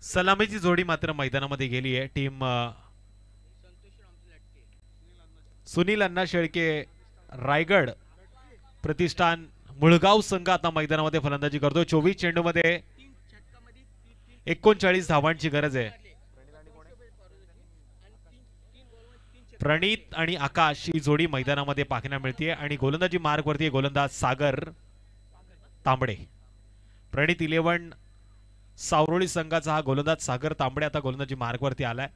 सलामीची जोडी मात्र मैदानामध्ये गेली आहे. टीम सुनील अण्णा शेळके रायगड प्रतिष्ठान मुळगाव संघ आता मैदानामध्ये फलंदाजी करतो. 24 चेंडूमध्ये 39 धावांची गरज आहे. प्रणीत आणि आकाश ही जोडी मैदानामध्ये पाहायला मिळते आणि गोलंदाजी मार्गवरती गोलंदाज सागर तांबडे. प्रणीत 11 सावरोळी संघाचा हा गोलंदाज सागर तांबडे आता गोलंदाजी मार्गवरती आलाय.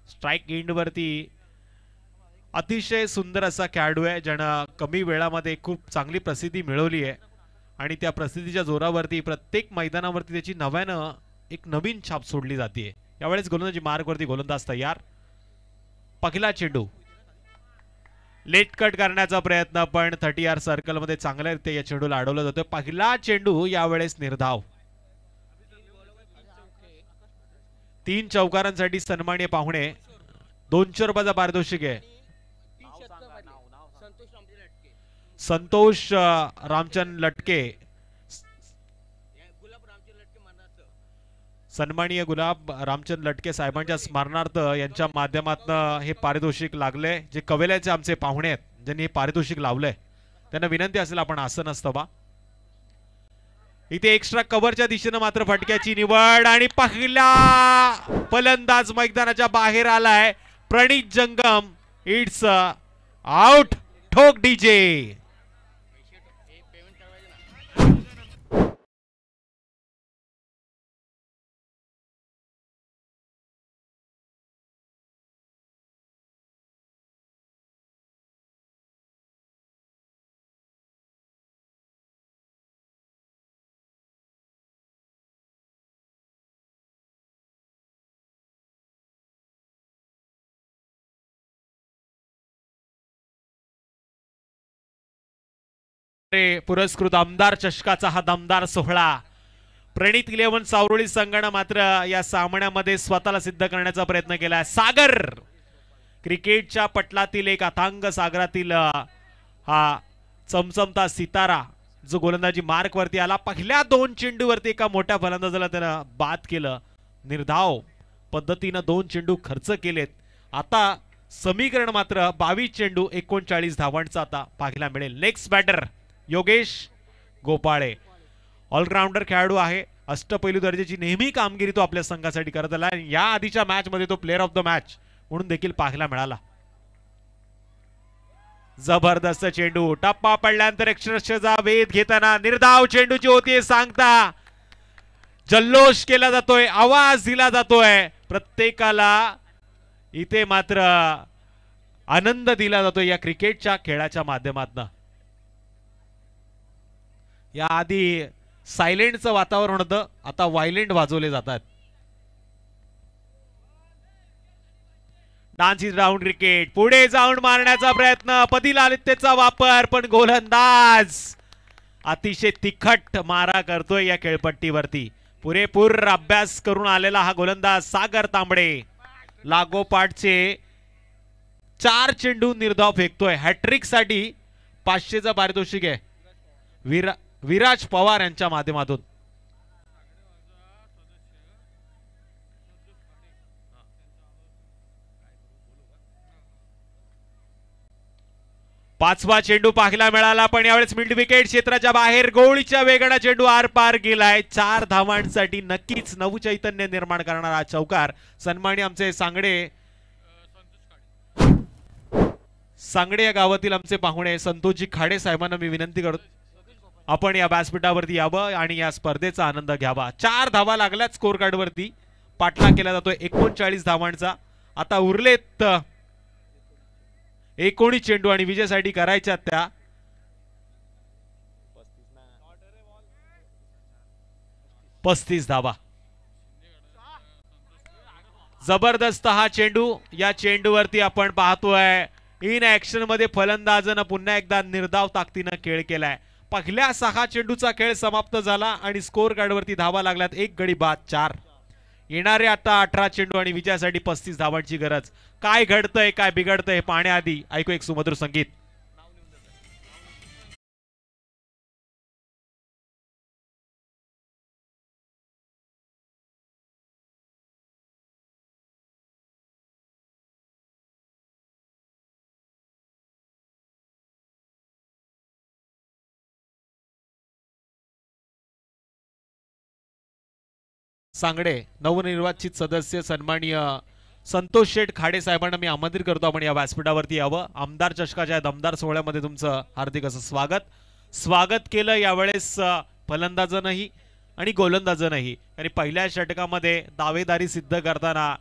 स्ट्राइक एंड वरती अतिशय सुंदर असा खेळाडू आहे ज्यानं कमी वेळामध्ये खूप चांगली प्रसिद्धी मिळवली आहे आणि त्या प्रसिद्धीच्या जोरावरती प्रत्येक मैदानावरती त्याची नव्यानं एक नवीन छाप सोडली जाते. यावेळेस गोलंदाजी मार्गवरती गोलंदाज तयार. पहिला चेंडू लेट कट करण्याचा प्रयत्न पण 30 सर्कल मध्ये चांगल्यारीत्या या चेंडूला अडवलं जातं. पहिला चेंडू यावेळेस निर्धाव. 3 चौकारांसाठी सन्माननीय पाहुणे 200 रुपयाचा पारितोषिक आहे. संतोष रामचंद लटके सन्माननीय गुलाब रामचंद लटके साहेबांच्या स्मरणार्थ यांच्या माध्यमातून हे पारितोषिक लागले. जे कवेल्याचे आमचे पाहुणे आहेत ज्यांनी हे पारितोषिक लावलंय त्यांना विनंती असेल आपण असं नसतं बा. इथे एक्स्ट्रा कव्हरच्या दिशेनं मात्र फटक्याची निवड आणि पहिला फलंदाज मैदानाच्या बाहेर आलाय. प्रणीत जंगम. It's out. ठोक डीजे. पुरस्कृत आमदार चषकाचा हा दमदार सोहळा. प्रणीत 11 सावरोळी संघानं मात्र या सामन्यामध्ये स्वतःला सिद्ध करण्याचा प्रयत्न केलाय. सागर क्रिकेटच्या पटलातील एक अथांग सागरातील हा चमचमता सितारा जो गोलंदाजी मार्क वरती आला. पहिल्या 2 चेंडूवरती एका मोठ्या फलंदाजाला त्यानं बाद केलं. निर्धाव पद्धतीनं 2 चेंडू खर्च केलेत. आता समीकरण मात्र 22 चेंडू 39 धावांचा आता पाहायला मिळेल. Next batter Yogesh Gopale. All rounder खेळाडू आहे. अष्टपैलू दर्जाची नेहमी कामगिरी तो आपल्या संघासाठी करत आला. या आधीच्या मॅच मध्ये तो प्लेअर ऑफ द मॅच म्हणून देखील पाहायला मिळाला. जबरदस्त चेंडू. टप्पा पडल्यानंतर अक्षरशः वेध घेताना निर्धाव चेंडूची होती सांगता जल्लोष केला जातोय. आवाज दिला जातोय. प्रत्येकाला इथे मात्र आनंद दिला जातोय या क्रिकेटच्या खेळाच्या माध्यमातून. या आधी सायलेंटचं वातावरण होतं. आता व्हायलेंट वाजवले जातात. Dance is round cricket. पुढे जाऊन मारण्याचा प्रयत्न. पदिलालित्येचा वापर पण गोलंदाज अतिशय तिखट मारा करतोय या खेळपट्टीवरती. पुरेपूर अभ्यास करून आलेला हा गोलंदाज सागर तांबडे लागोपाठचे 4 चेंडू निर्धाव फेकतोय. हॅट्रिक साठी 500चं पारितोषिक आहे विराज पवार यांच्या माध्यमातून. पाचवा चेंडू पाहायला मिळाला पण यावेळेस मिड विकेट क्षेत्राच्या बाहेर गोळीच्या वेगाने चेंडू आर पार गेलाय. 4 धावांसाठी नक्कीच नवचैतन्य निर्माण करणारा चौकार. सन्माननीय आमचे सांगडे या गावातील आमचे पाहुणे संतोषजी खाडे साहेबांना मी विनंती करतो आपण या व्यासपीठावरती यावं आणि या स्पर्धेचा आनंद घ्यावा. 4 धावा लागल्यात स्कोर कार्ड वरती. पाठलाग केला जातोय 39 धावांचा. आता उरलेत 19 चेंडू आणि विजयासाठी करायच्या त्या 35 धावा. जबरदस्त हा चेंडू. या चेंडूवरती आपण पाहतोय इन ऍक्शन मध्ये फलंदाजानं पुन्हा एकदा निर्धाव ताकदीनं खेळ केलाय. पहिल्या 6 चेंडूचा खेळ समाप्त झाला आणि स्कोर कार्डवरती धावा लागल्यात. 1 गडी बाद 4. येणारे आता 18 चेंडू आणि विजयासाठी 35 धावांची गरज. काय घडतंय काय बिघडतंय पाहण्याआधी ऐकू एक सुमधुर संगीत. सांगडे नवनिर्वाचित सदस्य सन्माननीय संतोष शेठ खाडे साहेबांना मी आमंत्रित करतो आपण या व्यासपीठावरती यावं. आमदार चषकाच्या दमदार सोहळ्यामध्ये तुमचं हार्दिक असं स्वागत केलं यावेळेस फलंदाजांनाही आणि गोलंदाजांनाही. आणि पहिल्या षटकामध्ये दावेदारी सिद्ध करताना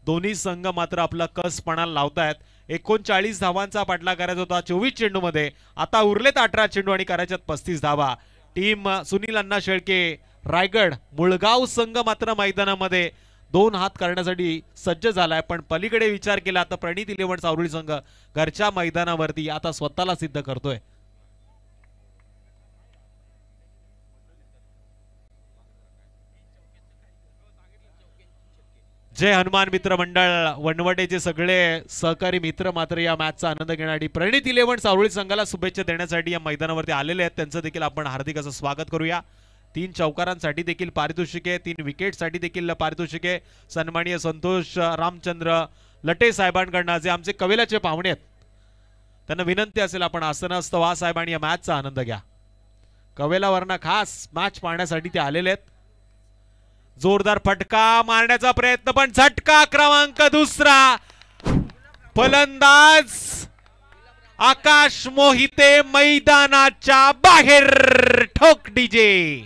दोन्ही संघ मात्र आपला कस पणाला लावतायत. 39 धावांचा पाठलाग करायचा होता 24 चेंडूमध्ये. आता उरलेत 18 चेंडू आणि करायच्यात 35 धावा. टीम सुनील अण्णा शेळके रायगड मुळगाव संघ मात्र मैदानामध्ये 2 हात करण्यासाठी सज्ज झालाय. पण पलीकडे विचार केला तर प्रणित इलेव्हन सावरुळी संघ घरच्या मैदानावरती आता स्वतःला सिद्ध करतोय. जय हनुमान मित्र मंडळ वनवटेचे सगळे सहकारी मित्र मात्र या मॅचचा आनंद घेण्यासाठी प्रणित इलेव्हन सावरुळी संघाला शुभेच्छा देण्यासाठी या मैदानावरती आलेले आहेत. त्यांचं देखील आपण हार्दिक असं स्वागत करूया. 3 चौकारांसाठी देखील पारितोषिके, 3 विकेटसाठी देखील पारितोषिके सन्माननीय संतोष रामचंद्र लटे साहेबांकडनं जे आमचे कवेलाचे पाहुणे आहेत त्यांना विनंती असेल आपण आसनस्थ व्हा साहेब आणि या मॅचचा आनंद घ्या. कवेलावरनं खास मॅच पाहण्यासाठी ते आलेले आहेत. जोरदार फटका मारण्याचा प्रयत्न पण झटका क्रमांक दुसरा. फलंदाज आकाश मोहिते मैदानाच्या बाहेर. ठोक डीजे.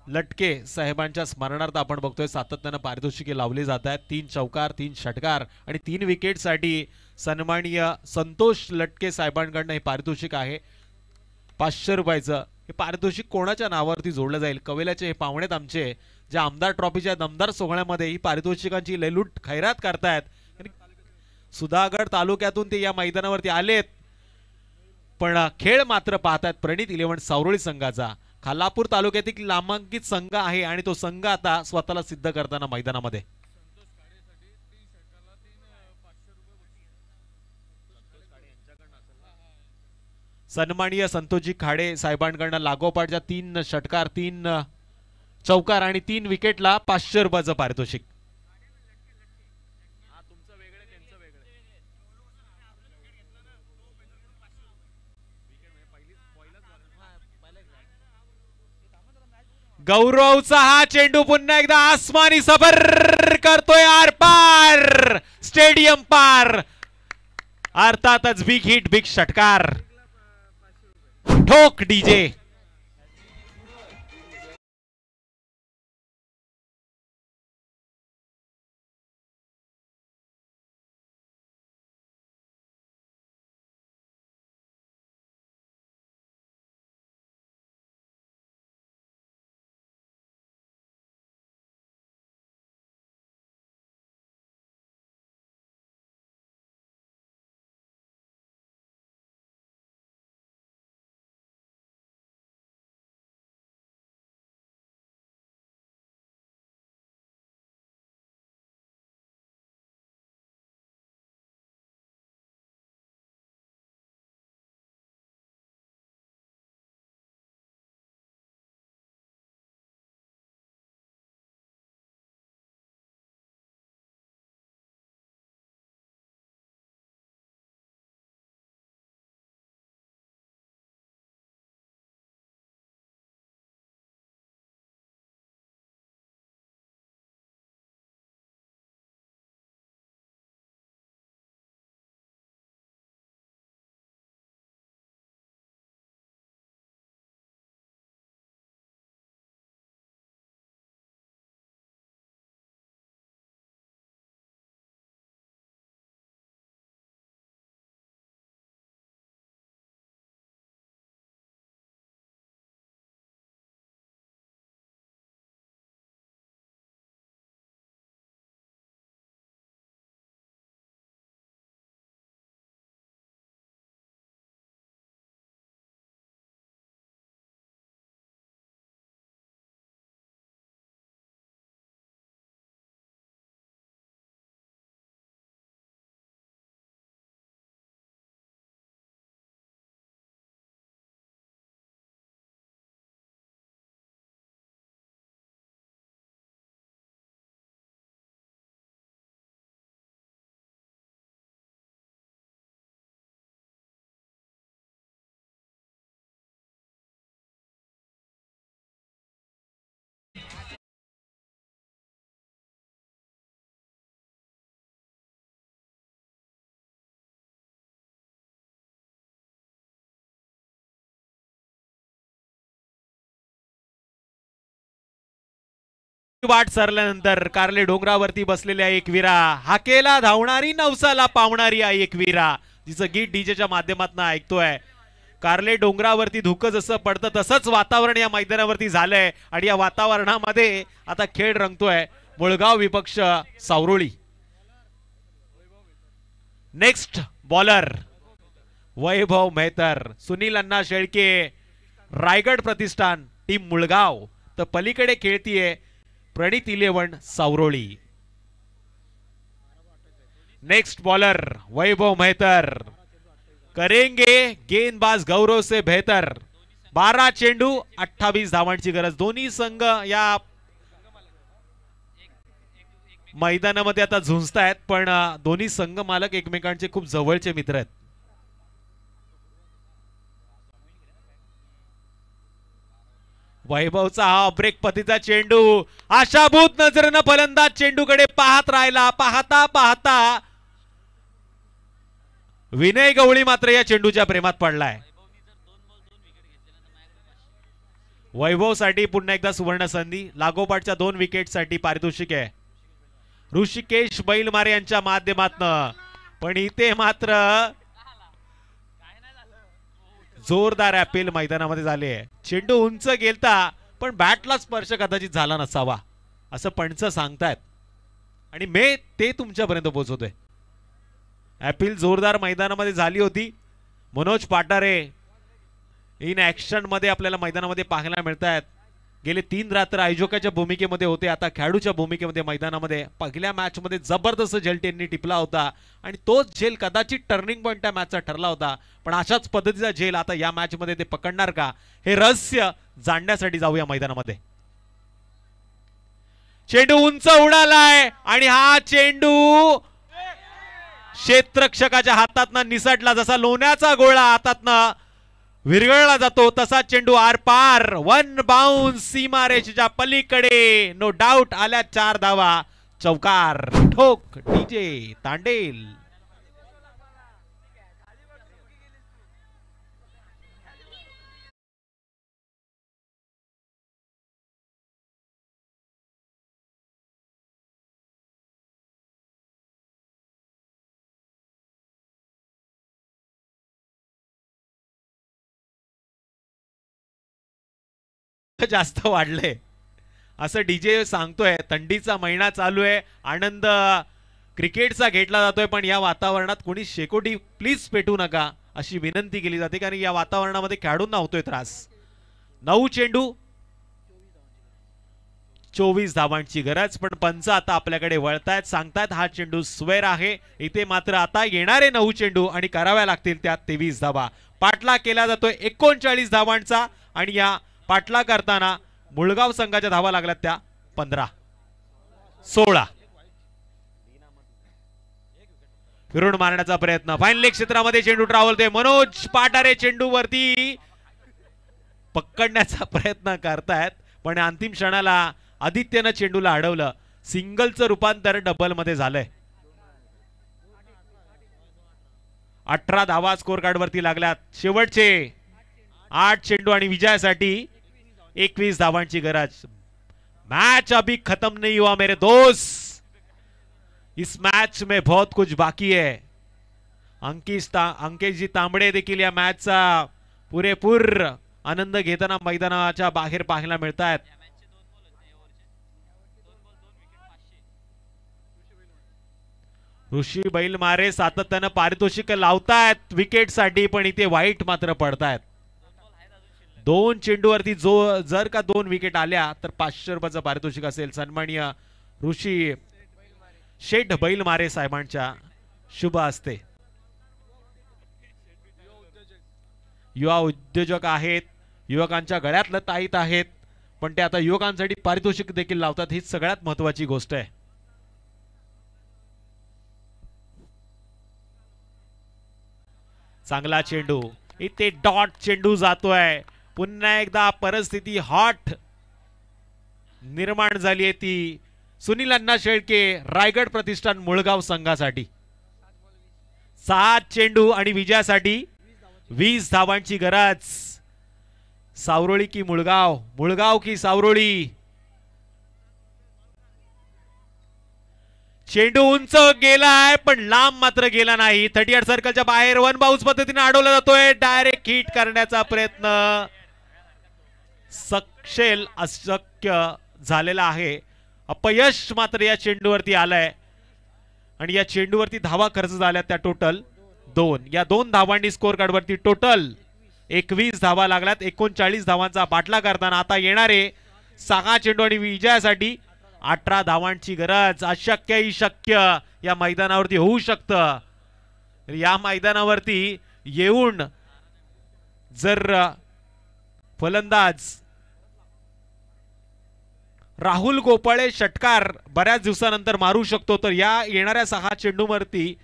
लटके साहेबांच्या स्मरणार्थ आपण बघतोय सातत्यानं पारितोषिके लावली जात आहेत. 3 चौकार, 3 षटकार आणि 3 विकेटसाठी सन्माननीय संतोष लटके साहेबांकडनं हे पारितोषिक आहे 500 रुपयाचं. हे पारितोषिक कोणाच्या नावावरती जोडलं जाईल? कवेलाचे हे पाहुणेत आमचे जे आमदार ट्रॉफीच्या दमदार सोहळ्यामध्ये ही पारितोषिकांची लयलूट खैरात करतायत. सुधागड तालुक्यातून ते या मैदानावरती आलेत पण खेळ मात्र पाहतात प्रणित इलेव्हन सावरुळी संघाचा. खालापूर तालुक्यातील नामांकित संघ आहे आणि तो संघ आता स्वतःला सिद्ध करताना मैदानामध्ये. सन्माननीय संतोषजी खाडे साहेबांकडनं लागोपाठच्या 3 षटकार, 3 चौकार आणि 3 विकेटला 500 रुपयाचं पारितोषिक. गौरवचा हा चेंडू पुन्हा एकदा आसमानी सफर करतोय आर पार स्टेडियम पार. अर्थातच बिग हिट, बिग षटकार. ठोक डीजे. वाट सरल्यानंतर कारले डोंगरावरती बसलेल्या एकवीरा, हाकेला धावणारी नवसाला पावणारी एकवीरा, जिचं गीत डीजेच्या माध्यमातून ऐकतोय. कारले डोंगरावरती धुकं जसं पडतं तसंच वातावरण या मैदानावरती झालंय आणि या वातावरणामध्ये आता खेळ रंगतोय मुळगाव विपक्ष सावरोळी. नेक्स्ट बॉलर वैभव मेहतर, सुनील अण्णा शेळके रायगड प्रतिष्ठान टीम मुळगाव, तर पलीकडे खेळतीये प्रणित 11 सावरोळी. नेक्स्ट बॉलर वैभव मेहतर करेंगे गेंदबाज गौरव से बेहतर. 12 चेंडू 28 धावांची गरज. दोन्ही संघ या मैदानामध्ये आता झुंजतायत, पण दोन्ही संघ मालक एकमेकांचे खूप जवळचे मित्र आहेत. वैभवचा हा ब्रेक पतीचा चेंडू, आशाभूत नजरेनं फलंदाज चेंडूकडे पाहत राहिला. पाहता पाहता विनय गवळी मात्र या चेंडूच्या प्रेमात पडलाय. वैभवसाठी पुन्हा एकदा सुवर्ण संधी. लागोपाठच्या 2 विकेटसाठी पारितोषिक आहे ऋषिकेश बैलमारे यांच्या माध्यमातून, पण इथे मात्र जोरदार अपील मैदानामध्ये झाले आहे. चेंडू उंच गेलता पण बॅटला स्पर्श कदाचित झाला नसावा असं पंच सांगतायत आणि मी ते तुमच्यापर्यंत पोहोचवतोय. अपील जोरदार मैदानामध्ये झाली होती. मनोज पाटारे इन ऍक्शन मध्ये आपल्याला मैदानामध्ये पाहायला मिळत आहेत. गेले 3 रात्र आयोजकाच्या भूमिकेमध्ये होते, आता खेळाडूच्या भूमिकेमध्ये मैदानामध्ये. पहिल्या मॅच मध्ये जबरदस्त झेल त्यांनी टिपला होता आणि तोच झेल कदाचित टर्निंग पॉइंट त्या मॅचचा ठरला होता, पण अशाच पद्धतीचा झेल आता या मॅच मध्ये ते पकडणार का हे रहस्य जाणण्यासाठी जाऊया मैदानामध्ये. चेंडू उंच उडालाय आणि हा चेंडू क्षेत्ररक्षकाच्या हातातनं निसटला. जसा लोण्याचा गोळा हातातनं विरघळला जातो तसा चेंडू आर पार, 1 बाउन्स सीमारेषेच्या पलीकडे. नो डाऊट आल्या 4 धावा. चौकार ठोक डीजे तांडेल. जास्त वाढले असं डीजे सांगतोय. थंडीचा महिना चालू आहे, आनंद क्रिकेटचा घेतला जातोय, पण या वातावरणात कोणी शेकोटी प्लीज पेटू नका अशी विनंती केली जाते, कारण या वातावरणामध्ये खेळाडूंना होतोय त्रास. 9 चेंडू 24 धावांची गरज, पण पंच आता आपल्याकडे वळतायत, सांगतायत हा चेंडू स्वेर आहे. इथे मात्र आता येणारे 9 चेंडू आणि कराव्या लागतील त्यात 23 धावा. पाठला केला जातोय 39 धावांचा आणि या पाठला करताना मुळगाव संघाच्या धावा लागल्यात त्या 15-16. फिरून मारण्याचा प्रयत्न, फाईन लेग क्षेत्रामध्ये चेंडू ट्रॅव्हलतोय. मनोज पाटारे चेंडूवरती पकडण्याचा प्रयत्न करतायत, पण अंतिम क्षणाला आदित्यनं चेंडूला अडवलं. सिंगलचं रूपांतर डबल मध्ये झालंय. 18 धावा स्कोर कार्ड वरती लागल्यात. शेवटचे 8 चेंडू आणि विजयासाठी 21 धावांची गरज. मैच अभी खत्म नहीं हुआ मेरे दोस्त, इस मैच में बहुत कुछ बाकी है. अंकेश जी तांबडे देखील या मॅचचा पुरेपूर आनंद घेताना मैदानाच्या बाहेर पाहायला मिळतात. ऋषी बैलमारे सातत्यानं पारितोषिक लावतायत विकेट साठी, पण इथे वाईट मात्र पडतायत. 2 चेंडूवरती जर का 2 विकेट आल्या तर 500 रुपयाचं पारितोषिक असेल. सन्माननीय ऋषी शेठ बैलमारे साहेबांच्या शुभ हस्ते. युवा उद्योजक आहेत, युवकांच्या गळ्यातलं ताईत आहेत, पण ते आता युवकांसाठी पारितोषिक देखील लावतात. ही सगळ्यात महत्वाची गोष्ट आहे. चांगला चेंडू, इथे डॉट चेंडू जातोय. पुन्हा एकदा परिस्थिती हॉट निर्माण झाली आहे ती सुनील अण्णा शेळके रायगड प्रतिष्ठान मुळगाव संघासाठी. 7 चेंडू आणि विजयासाठी 20 धावांची गरज. सावरोळी की मुळगाव, मुळगाव की सावरोळी, चेंडू उंच गेलाय पण लांब मात्र गेला नाही. 38 सर्कलच्या बाहेर वन बाउन्स पद्धतीने अडवला जातोय. डायरेक्ट हिट करण्याचा प्रयत्न सक्षेल अशक्य झालेला आहे. अपयश मात्र या चेंडूवरती आलंय आणि या चेंडूवरती धावा खर्च झाल्या त्या टोटल 2. या 2 धावांनी स्कोर कार्डवरती टोटल 21 धावा लागल्यात. 39 धावांचा बाटला करताना आता येणारे 6 चेंडू आणि विजयासाठी 18 धावांची गरज. अशक्य ही शक्य या मैदानावरती होऊ शकतं. या मैदानावरती येऊन जर फलंदाज राहुल गोपाळे षटकार बऱ्याच दिवसानंतर मारू शकतो तर या येणाऱ्या 6 चेंडूवरती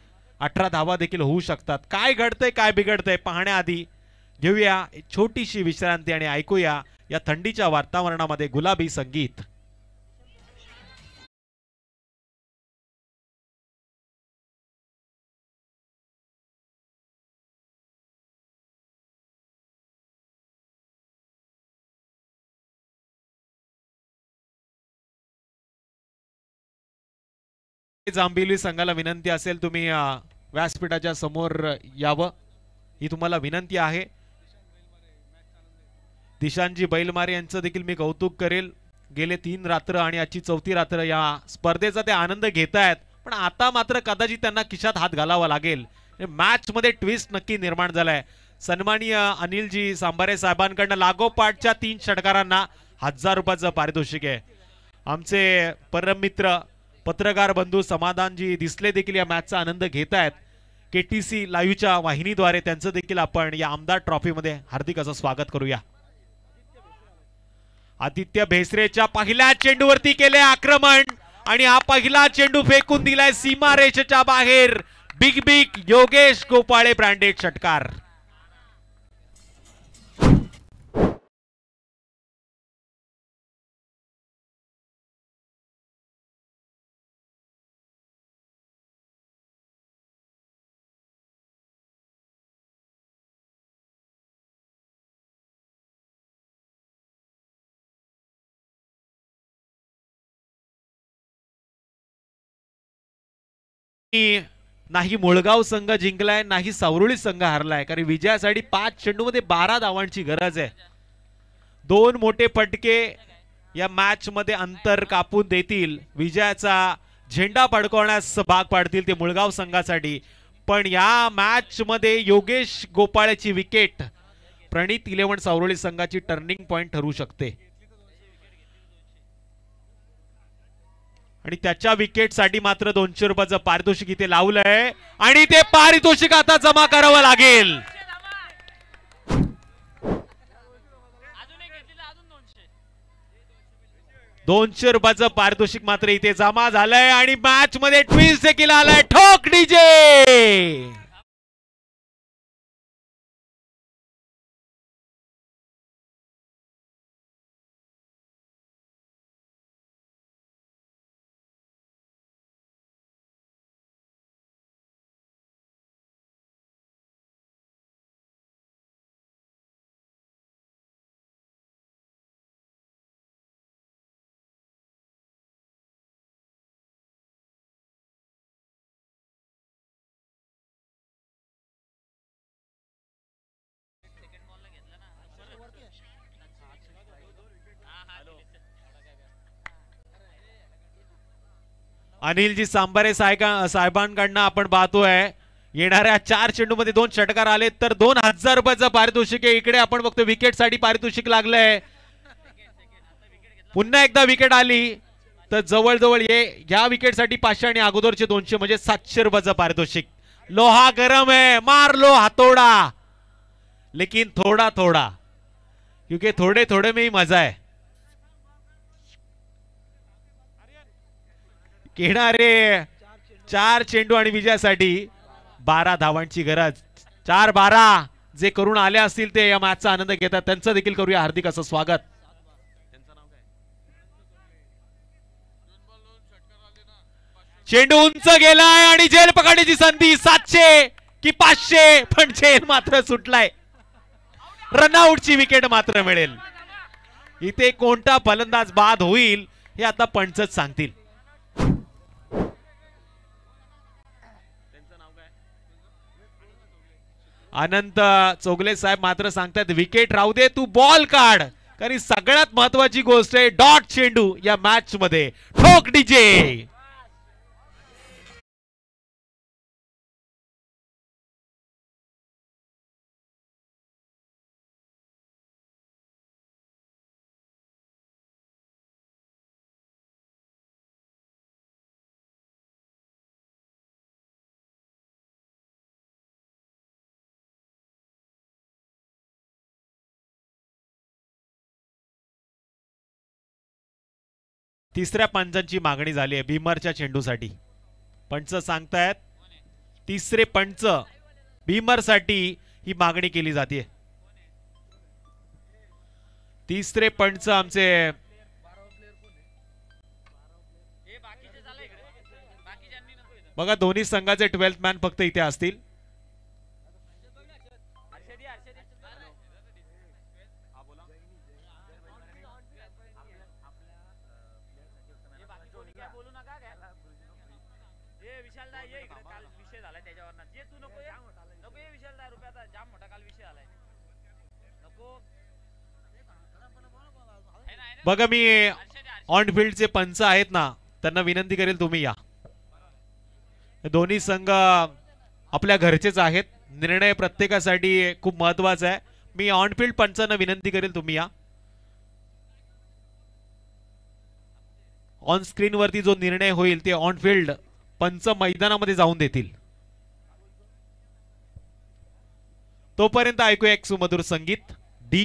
18 धावा देखील होऊ शकतात. काय घडतंय काय बिघडतंय पाहण्याआधी घेऊया छोटीशी विश्रांती आणि ऐकूया या थंडीच्या वातावरणामध्ये गुलाबी संगीत. जांभिवली संघाला विनंती असेल तुम्ही व्यासपीठाच्या समोर यावं ही तुम्हाला विनंती आहे. दिशांजी बैलमारे यांचं देखील मी कौतुक करेल. गेले 3 रात्र आणि आजची 4थी रात्र या स्पर्धेचा ते आनंद घेतायत पण आता मात्र कदाचित त्यांना खिशात हात घालावा लागेल. मॅच मध्ये ट्विस्ट नक्की निर्माण झालाय. सन्माननीय अनिलजी सांबारे साहेबांकडनं लागोपाठच्या 3 षटकारांना 1000 रुपयाचं पारितोषिक आहे. आमचे परम मित्र पत्रकार बंधू समाधानजी दिसले देखील या मॅचचा आनंद घेतायत. केटीसी लाईव्हच्या वाहिनीद्वारे त्यांचं देखील आपण या आमदार ट्रॉफी मध्ये हार्दिक असं स्वागत करूया. आदित्य भेसरेच्या पहिल्या चेंडूवरती केले आक्रमण आणि हा पहिला चेंडू फेकून दिलाय सीमारेषेच्या बाहेर. Big big Yogesh Gopale branded षटकार. नाही मुळगाव संघ जिंकलाय नाही सावरुळी संघ हारलाय कारण विजयासाठी 5 चेंडूमध्ये 12 धावांची गरज आहे. 2 मोठे फटके या मॅच मध्ये अंतर कापून देतील. विजयाचा झेंडा फडकवण्यास भाग पाडतील ते मुळगाव संघासाठी. पण या मॅच मध्ये योगेश गोपाळेची विकेट प्रणित 11 सावरुळी संघाची टर्निंग पॉइंट ठरू शकते आणि त्याच्या विकेट साठी मात्र 200 रुपयाचं पारितोषिक इथे लावलंय आणि ते पारितोषिक आता जमा करावं लागेल. 200 रुपयाचं पारितोषिक मात्र इथे जमा झालंय आणि मॅच मध्ये ट्विस्ट देखील आलाय. ठोक डीजे. अनिलजी सांबारे साहेबांकडनं आपण पाहतोय येणाऱ्या 4 चेंडूमध्ये 2 षटकार आले तर 2000 रुपयाचं पारितोषिक आहे. इकडे आपण बघतो विकेट साठी पारितोषिक लागलंय. पुन्हा एकदा विकेट आली तर जवळजवळ या विकेट साठी 500 आणि अगोदरचे 200 म्हणजे 700 रुपयाचं पारितोषिक. लोहा गरम है मार लो हाथोड़ा लेकिन थोड़ा थोड़ा क्योंकि थोड़े थोड़े में ही मजा है. येणारे 4 चेंडू आणि विजयासाठी 12 धावांची गरज. 4-12 जे करून आले असतील ते या मॅचचा आनंद घेतात त्यांचं देखील करूया हार्दिक असं स्वागत. चेंडू उंच गेलाय आणि झेल पकडण्याची संधी. 700 की 500 पण झेल मात्र सुटलाय. रनआउटची विकेट मात्र मिळेल. इथे कोणता फलंदाज बाद होईल हे आता पंचच सांगतील. अनंत चोगले साहेब मात्र सांगतात विकेट राहू दे, तू बॉल काढ, कारण सगळ्यात महत्वाची गोष्ट आहे डॉट चेंडू या मॅच मध्ये. ठोक डीजे. तिसऱ्या पंचांची मागणी झाली आहे भीमरच्या चेंडूसाठी. पंच सांगतायत तिसरे पंच भीमरसाठी ही मागणी केली जाते. तिसरे पंच आमचे बघा, दोन्ही संघाचे 12th मॅन फक्त इथे असतील. बघा, मी ऑन फील्डचे पंच आहेत ना, त्यांना विनंती करेल तुम्ही या. दोन्ही संघ आपल्या घरचेच आहेत. निर्णय प्रत्येकासाठी खूप महत्वाचा आहे. मी ऑन फील्ड पंचांना विनंती करेल तुम्ही या. ऑन स्क्रीन वरती जो निर्णय होईल ते ऑन फील्ड पंच मैदानामध्ये जाऊन देतील. तोपर्यंत ऐकूया एक सुमधुर संगीत. डी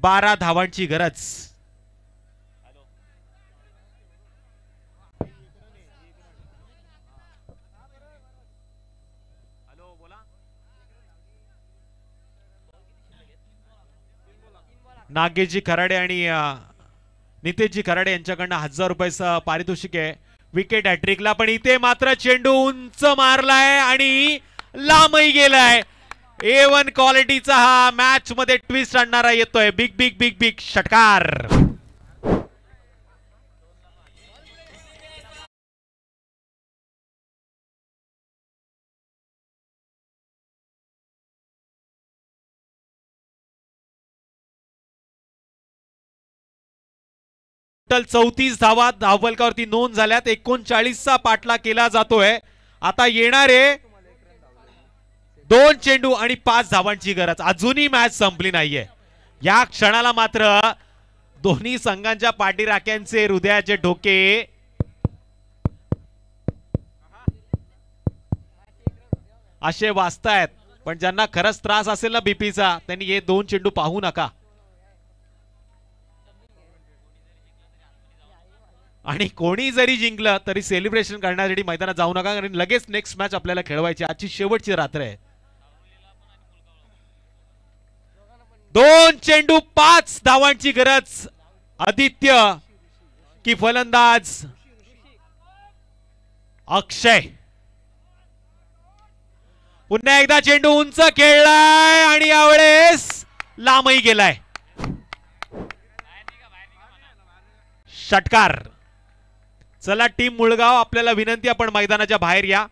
बारा धावांची गरज. नागेशजी खराडे आणि नितेशजी खराडे यांच्याकडनं 1000 रुपयाचं पारितोषिक आहे विकेट हॅट्रिकला. पण इथे मात्र चेंडू उंच मारलाय आणि लांबही गेलाय. A1 क्वालिटीचा हा मॅच मध्ये ट्विस्ट आणणारा येतोय. बिग बिग बिग बिग षटकार. टोटल 34 धावा धावफलकावरती नोंद झाल्यात. 39चा पाठला केला जातोय. आता येणारे 2 चेंडू आणि 5 धावांची गरज. अजूनही मॅच संपली नाहीये. या क्षणाला मात्र दोन्ही संघांच्या पाठीराख्यांचे हृदयाचे ठोके असे वाचतायत, पण ज्यांना खरंच त्रास असेल ना बीपीचा त्यांनी हे 2 चेंडू पाहू नका. आणि कोणी जरी जिंकलं तरी सेलिब्रेशन करण्यासाठी मैदानात जाऊ नका, कारण लगेच नेक्स्ट मॅच आपल्याला खेळवायची. आजची शेवटची रात्र आहे. 2 चेंडू 5 धावांची गरज. आदित्य की फलंदाज अक्षय. पुन्हा एकदा चेंडू उंच खेळलाय आणि यावेळेस लांबही गेलाय. षटकार. चला टीम मुळगाव, आपल्याला विनंती, आपण मैदानाच्या बाहेर या.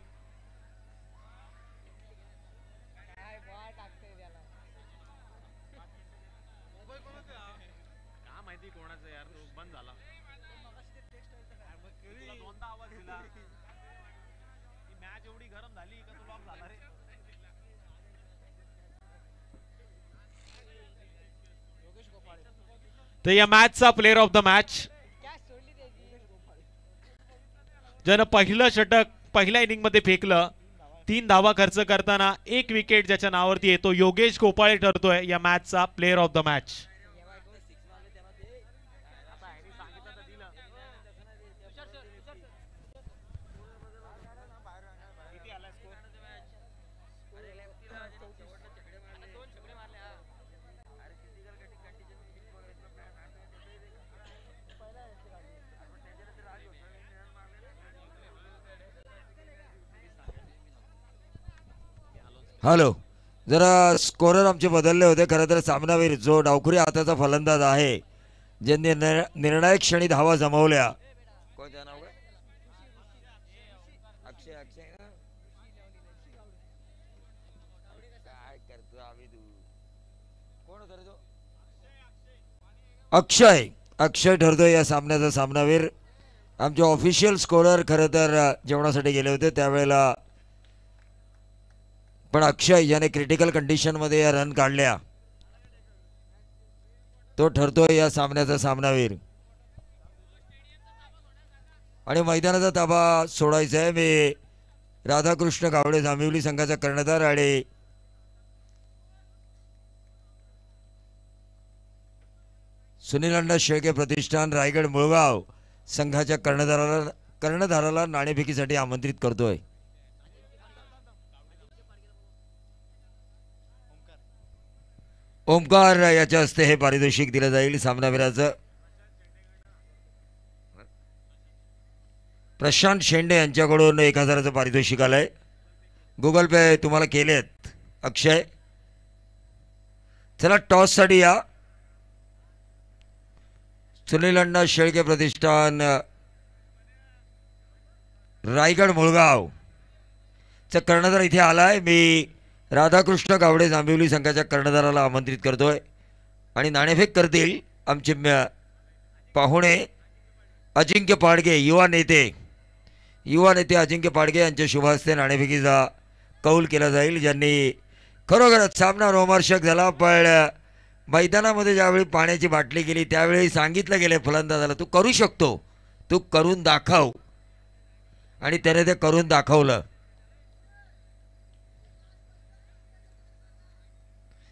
तर या मॅचचा प्लेअर ऑफ द मॅच, ज्यानं पहिलं षटक पहिल्या इनिंग मध्ये फेकलं, 3 धावा खर्च करताना 1 विकेट ज्याच्या नावावरती येतो, योगेश गोपाळे ठरतोय या मॅचचा player of the match. Hello, जरा स्कोरर आमचे बदलले होते. खरं तर सामनावीर जो डावखुरी हाताचा फलंदाज आहे, ज्यांनी निर्णायक क्षणी धावा जमवल्या, अक्षय ठरतोय या सामन्याचा सामनावीर. आमचे ऑफिशियल स्कोरर खरं तर जेवणासाठी गेले होते त्यावेळेला, पण अक्षय याने क्रिटिकल कंडिशन मध्ये या रन काढल्या, तो ठरतोय या सामन्याचा सामनावीर. आणि मैदानाचा ताबा सोडायचा आहे. मी राधाकृष्ण गावडे, जांभिवली संघाचा कर्णधार, आणि सुनील अण्णा शेळके प्रतिष्ठान रायगड मुळगाव संघाच्या कर्णधाराला नाणेफेकीसाठी आमंत्रित करतोय. ओमकार याच्या हस्ते हे पारितोषिक दिलं जाईल सामनावीराचं. प्रशांत शेंडे यांच्याकडून 1000चं पारितोषिक आलंय. गुगल पे तुम्हाला केलेत अक्षय. चला टॉस साठी या. सुनील अण्णा शेळके प्रतिष्ठान रायगड मुळगाव चा कर्णधार इथे आलाय. मी राधाकृष्ण गावडे जांभिवली संघाच्या कर्णधाराला आमंत्रित करतोय आणि नाणेफेक करतील आमचे पाहुणे अजिंक्य पाडगे, युवा नेते अजिंक्य पाडगे यांच्या शुभ हस्ते नाणेफेकीचा कौल केला जाईल. ज्यांनी खरोखरच सामना रोमांचक झाला, पण मैदानामध्ये ज्यावेळी पाण्याची बाटली गेली त्यावेळी सांगितलं गेलं फलंदाजाला, तू करू शकतो, तू करून दाखव, आणि त्याने ते करून दाखवलं.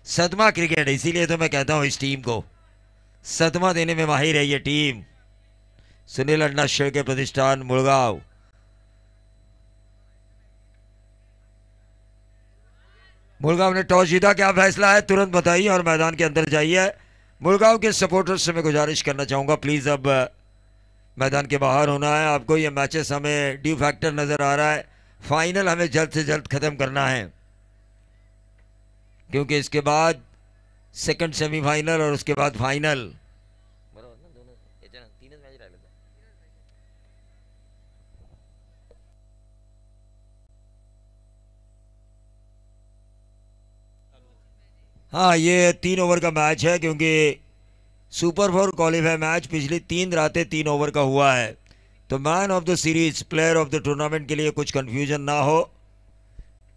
सदमा क्रिकेट, इसीलिए तो मैं कहता हूं इस टीम को सदमा देने में माहिर है ये टीम. सुनील अण्णा शेळके प्रतिष्ठान मुळगाव. मुळगाव ने टॉस जीता, क्या फैसला है तुरंत बताइए और मैदान के अंदर जाइए. मुळगाव के सपोर्टर्स से मैं गुजारिश करना चाहूँगा, प्लीज़ अब मैदान के बाहर होना है. आपको ये मैचेस हमें ड्यू फैक्टर नज़र आ रहा है. फाइनल हमें जल्द से जल्द ख़त्म करना है, क्योंकि इसके बाद सेकंड सेमीफाइनल और उसके बाद फाइनल. हाँ, ये 3 ओवर का मैच है, क्योंकि सुपर 4 क्वालिफाई मैच पिछली 3 रातें 3 ओवर का हुआ है. तो man of the series, player of the tournament के लिए कुछ कंफ्यूजन ना हो,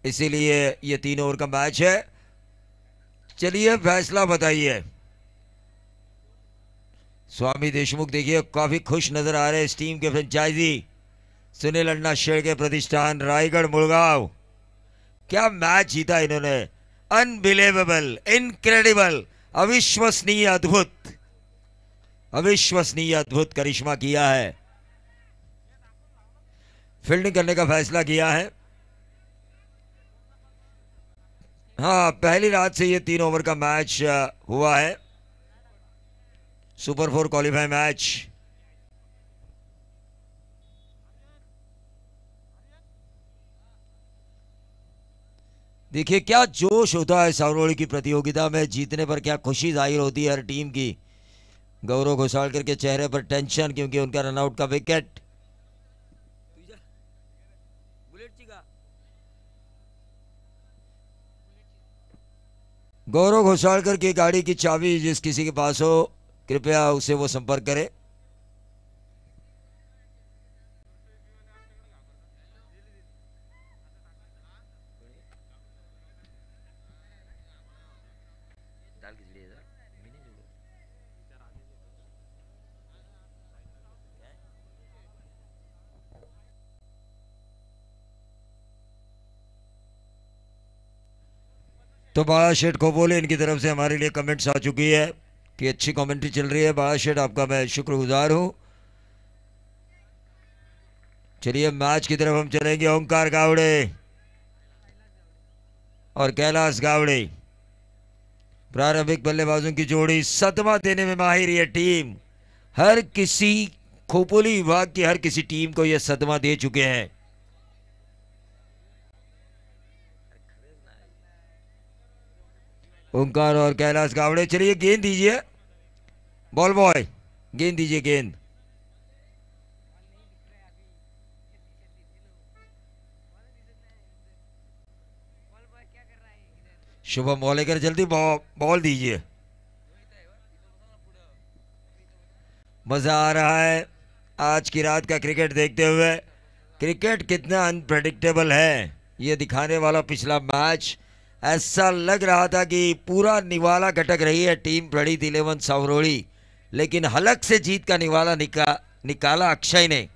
इसीलिए ये 3 ओवर का मैच है. चलिए फैसला बताइए. स्वामी देशमुख देखिए काफी खुश नजर आ रहे हैं. इस टीम के फ्रेंचाइजी सुनील अण्णा शेळके प्रतिष्ठान रायगढ़ मुळगाव. क्या मैच जीता इन्होंने, अनबिलीवेबल, इनक्रेडिबल, अविश्वसनीय, अद्भुत, अविश्वसनीय अद्भुत करिश्मा किया है। फील्डिंग करने का फैसला किया है। हाँ, पहली रात से ये 3 ओवर का मैच हुआ है, सुपर 4 क्वालिफाई मैच। देखिए क्या जोश होता है सावरोली की प्रतियोगिता में, जीतने पर क्या खुशी जाहिर होती है हर टीम की। गौरव घोसालकर के चेहरे पर टेंशन, क्योंकि उनका रनआउट का विकेट। गौरव घोसालकर की गाड़ी की चाबी जिस किसी के पास हो, कृपया उसे वो संपर्क करे। तो बाला शेठ को बोले, इनकी तरफ से हमारे लिए कमेंट्स आ चुकी है कि अच्छी कमेंट्री चल रही है। बाला शेठ आपका मैं शुक्रगुजार हूं। चलिए मैच की तरफ हम चलेंगे। ओंकार गावड़े और कैलाश गावड़े, प्रारंभिक बल्लेबाजों की जोड़ी, सदमा देने में माहिर यह टीम। हर किसी खोपोली विभाग की हर किसी टीम को यह सदमा दे चुके हैं। ओंकार और कैलाश गावड़े, चलिए गेंद दीजिए, बॉल बॉय गेंद दीजिए, गेंद। शुभम वालेकर, जल्दी बॉल दीजिए। मजा आ रहा है आज की रात का क्रिकेट देखते हुए। क्रिकेट कितना अनप्रेडिक्टेबल है ये दिखाने वाला पिछला मैच। ऐसा लग रहा था कि पूरा निवाला गटक रही है टीम प्रणीत 11 सावरोली, लेकिन हलक से जीत का निवाला निकाला अक्षय ने।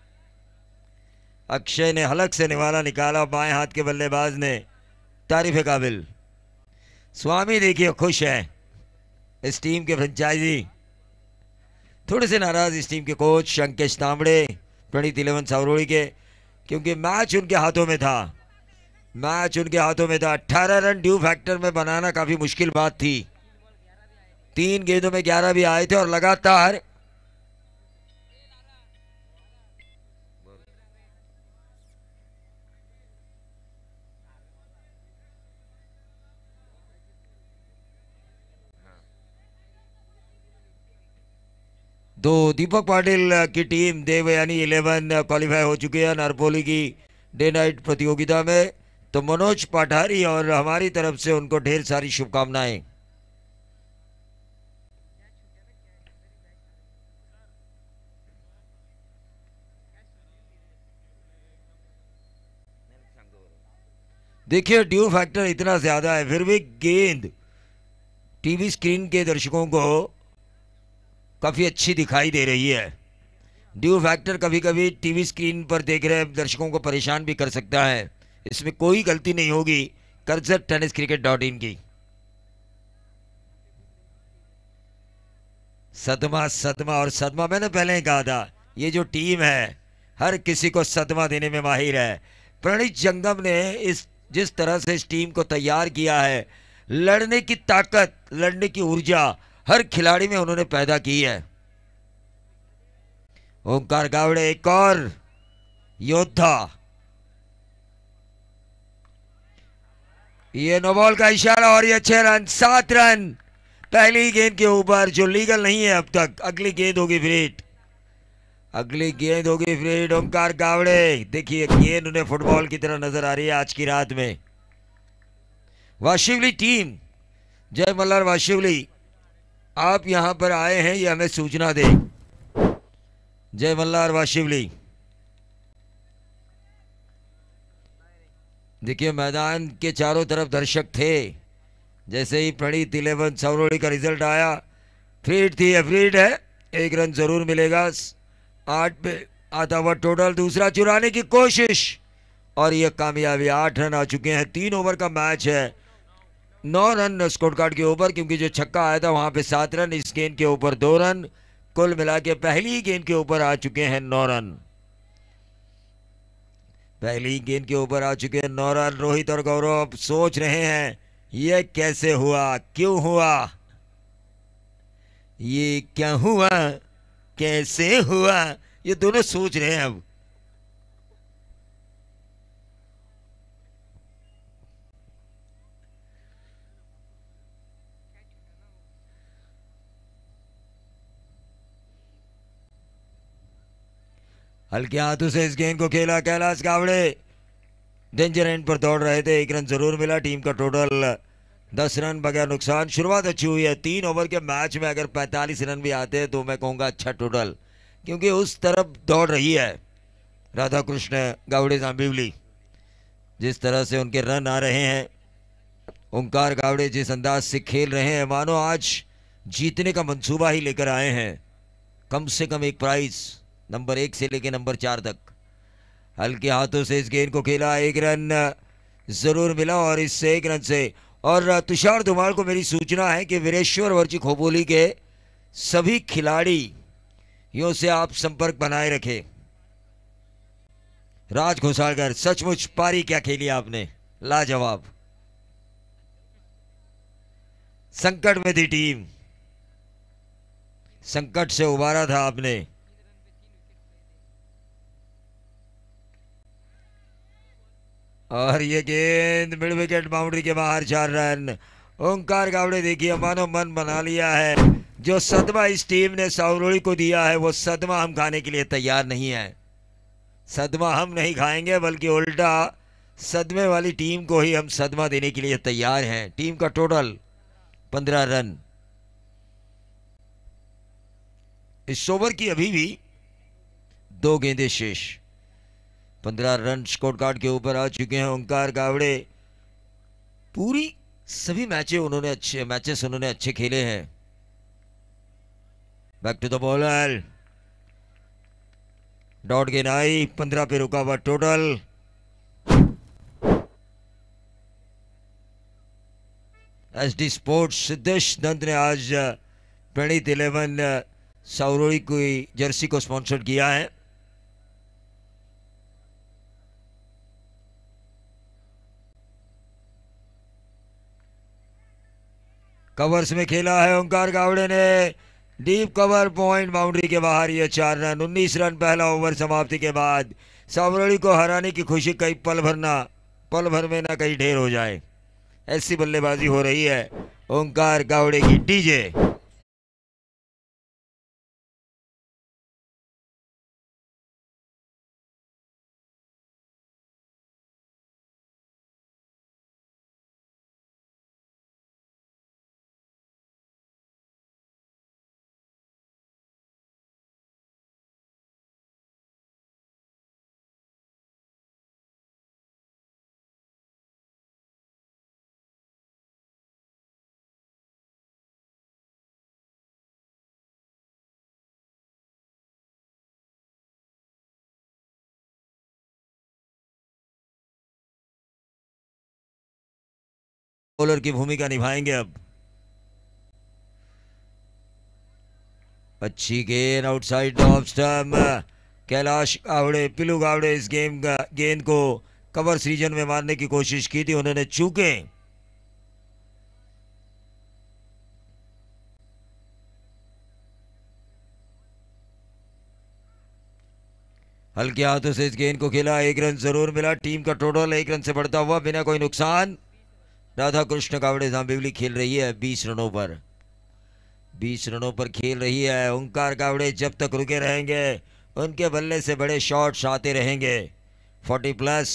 अक्षय ने हलक से निवाला निकाला, बाएं हाथ के बल्लेबाज ने, तारीफ काबिल। स्वामी देखिए खुश है, इस टीम के फ्रेंचाइजी। थोड़े से नाराज इस टीम के कोच अंकेश तांबड़े, प्रणीत 11 सावरोली के, क्योंकि मैच उनके हाथों में था। मैच उनके हाथों में था। 18 रन ड्यू फैक्टर में बनाना काफी मुश्किल बात थी। 3 गेंदों में 11 भी आए थे और लगातार दो दीपक पाटिल की टीम देवयानी 11 क्वालिफाई हो चुकी है नारपोली की डे नाइट प्रतियोगिता में। तो मनोज पाठारी और हमारी तरफ से उनको ढेर सारी शुभकामनाएं। देखिए ड्यू फैक्टर इतना ज्यादा है, फिर भी गेंद टीवी स्क्रीन के दर्शकों को काफी अच्छी दिखाई दे रही है। ड्यू फैक्टर कभी कभी टीवी स्क्रीन पर देख रहे दर्शकों को परेशान भी कर सकता है, इसमें कोई गलती नहीं होगी कर्जत टेनिस क्रिकेट.in की। सदमा सदमा और सदमा, मैंने पहले ही कहा था ये जो टीम है हर किसी को सदमा देने में माहिर है। प्रणीत जंगम ने जिस तरह से इस टीम को तैयार किया है, लड़ने की ताकत, लड़ने की ऊर्जा हर खिलाड़ी में उन्होंने पैदा की है। ओंकार गावड़े एक और योद्धा, ये नो बॉल का इशारा और ये 6 रन, 7 रन पहली गेंद के ऊपर, जो लीगल नहीं है अब तक। अगली गेंद होगी फ्रीट, अगली गेंद होगी फ्रीट। ओंकार गावड़े, देखिए गेंद उन्हें फुटबॉल की तरह नजर आ रही है आज की रात में। वाशिवली टीम, जय मल्हार वाशिवली, आप यहां पर आए हैं ये हमें सूचना दे। जय मल्हार वाशिवली, देखिए मैदान के चारों तरफ दर्शक थे। जैसे ही प्रणीत 11 सावरोली का रिजल्ट आया, फ्रीट थी, फ्रीट है, 1 रन जरूर मिलेगा। 8 पे आता हुआ टोटल। दूसरा चुराने की कोशिश, और ये कामयाबी 8 रन आ चुके हैं। 3 ओवर का मैच है, 9 रन स्कोर कार्ड के ऊपर, क्योंकि जो छक्का आया था वहां पे 7 रन, इस गेंद के ऊपर 2 रन, कुल मिला के पहली ही गेंद के ऊपर आ चुके हैं 9 रन। पहली ही गेंद के ऊपर आ चुके हैं 9 रन। रोहित और गौरव सोच रहे हैं ये कैसे हुआ, क्यों हुआ, ये क्या हुआ, कैसे हुआ, ये दोनों सोच रहे हैं अब। हल्के हाथों से इस गेंद को खेला कैलाश कावड़े, डेंजर एंड पर दौड़ रहे थे, 1 रन जरूर मिला। टीम का टोटल 10 रन बगैर नुकसान। शुरुआत अच्छी हुई है। 3 ओवर के मैच में अगर 45 रन भी आते हैं तो मैं कहूंगा अच्छा टोटल, क्योंकि उस तरफ दौड़ रही है राधा कृष्ण गावड़े जांबिवली। जिस तरह से उनके रन आ रहे हैं, ओंकार गावड़े जिस अंदाज से खेल रहे हैं, मानो आज जीतने का मंसूबा ही लेकर आए हैं। कम से कम एक प्राइज नंबर 1 से लेकर नंबर 4 तक। हल्के हाथों से इस गेंद को खेला, 1 रन जरूर मिला और इससे 1 रन से। और तुषार धुमाल को मेरी सूचना है कि वीरेश्वर वर्ची खोपोली के सभी खिलाड़ियों से आप संपर्क बनाए रखें। राज घोसालकर, सचमुच पारी क्या खेली आपने, लाजवाब। संकट में थी टीम, संकट से उबारा था आपने। और ये गेंद मिड विकेट बाउंड्री के बाहर, 4 रन। ओंकार गावड़े देखिए मानो मन बना लिया है, जो सदमा इस टीम ने सावरोली को दिया है वो सदमा हम खाने के लिए तैयार नहीं है। सदमा हम नहीं खाएंगे, बल्कि उल्टा सदमे वाली टीम को ही हम सदमा देने के लिए तैयार हैं। टीम का टोटल 15 रन। इस ओवर की अभी भी 2 गेंदें शेष। 15 रन स्कोर कार्ड के ऊपर आ चुके हैं ओंकार गावड़े। पूरी सभी मैचेस उन्होंने अच्छे खेले हैं। Back to the bowler, dot गेंद आई, 15 पे रुका हुआ टोटल। एसडी स्पोर्ट्स सिद्धेश दंत ने आज प्रणीत 11 सावरोली की जर्सी को स्पॉन्सर किया है। कवर्स में खेला है ओंकार गावड़े ने, डीप कवर, पॉइंट बाउंड्री के बाहर, ये 4 रन। 19 रन पहला ओवर समाप्ति के बाद। सावरोली को हराने की खुशी कई पल भर में ना कहीं ढेर हो जाए, ऐसी बल्लेबाजी हो रही है ओंकार गावड़े की। डीजे बॉलर की भूमिका निभाएंगे अब। अच्छी गेंद outside off stump. Kailash Gawade, Pilu Gawade इस गेंद को कवर रीजन में मारने की कोशिश की थी, उन्होंने चूके। हल्के हाथों से इस गेंद को खेला, 1 रन जरूर मिला। टीम का टोटल 1 रन से बढ़ता हुआ बिना कोई नुकसान। राधा कृष्ण गावड़े जांबिवली खेल रही है 20 रनों पर। 20 रनों पर खेल रही है। ओंकार गावड़े जब तक रुके रहेंगे उनके बल्ले से बड़े शॉट्स आते रहेंगे। 40+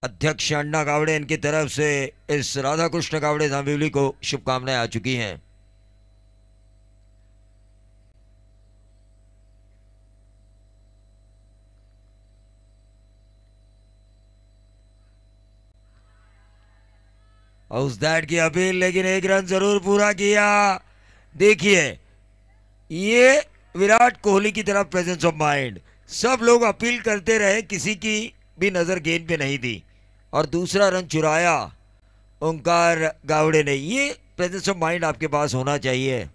अध्यक्ष अण्णा गावड़े इनकी तरफ से इस राधा कृष्ण गावड़े जांबिवली को शुभकामनाएं आ चुकी हैं। हाउस दैट की अपील, लेकिन 1 रन जरूर पूरा किया। देखिए ये विराट कोहली की तरफ प्रेजेंस ऑफ माइंड। सब लोग अपील करते रहे, किसी की भी नजर गेंद पे नहीं थी और दूसरा रन चुराया ओंकार गावड़े ने। ये प्रेजेंस ऑफ माइंड आपके पास होना चाहिए।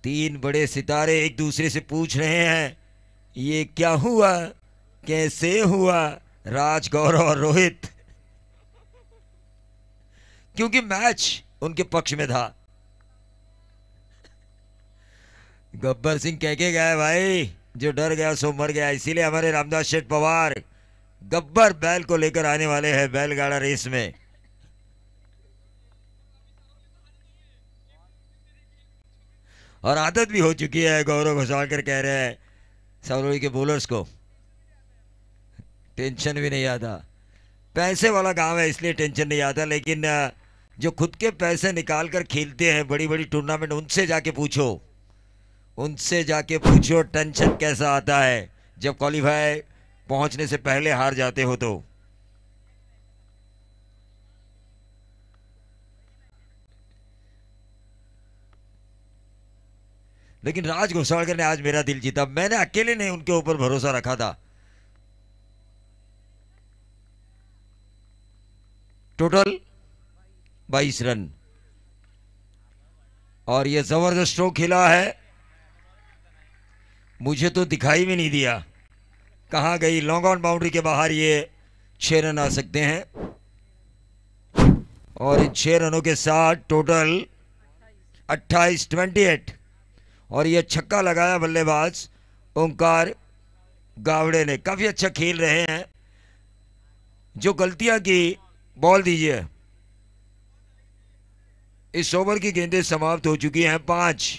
तीन बड़े सितारे एक दूसरे से पूछ रहे हैं ये क्या हुआ, कैसे हुआ, राज, गौरव और रोहित, क्योंकि मैच उनके पक्ष में था। गब्बर सिंह कह के गया भाई, जो डर गया सो मर गया, इसीलिए हमारे रामदास शेठ पवार गब्बर बैल को लेकर आने वाले हैं बैलगाड़ा रेस में। और आदत भी हो चुकी है, गौरव घोसालकर कह रहे हैं सावरोली के बॉलर्स को टेंशन भी नहीं आता। पैसे वाला गांव है इसलिए टेंशन नहीं आता, लेकिन जो खुद के पैसे निकाल कर खेलते हैं बड़ी बड़ी टूर्नामेंट, उनसे जाके पूछो, उनसे जाके पूछो टेंशन कैसा आता है जब क्वालिफाई पहुंचने से पहले हार जाते हो तो। लेकिन राज घोसालकर ने आज मेरा दिल जीता। मैंने अकेले नहीं उनके ऊपर भरोसा रखा था। टोटल 22 रन और ये जबरदस्त स्ट्रोक खेला है। मुझे तो दिखाई भी नहीं दिया कहां गई। लॉन्ग ऑन बाउंड्री के बाहर ये 6 रन आ सकते हैं और इन 6 रनों के साथ टोटल 28 और ये छक्का लगाया बल्लेबाज ओंकार गावड़े ने। काफी अच्छा खेल रहे हैं। जो गलतियां की बॉल दीजिए। इस ओवर की गेंदें समाप्त हो चुकी हैं। 5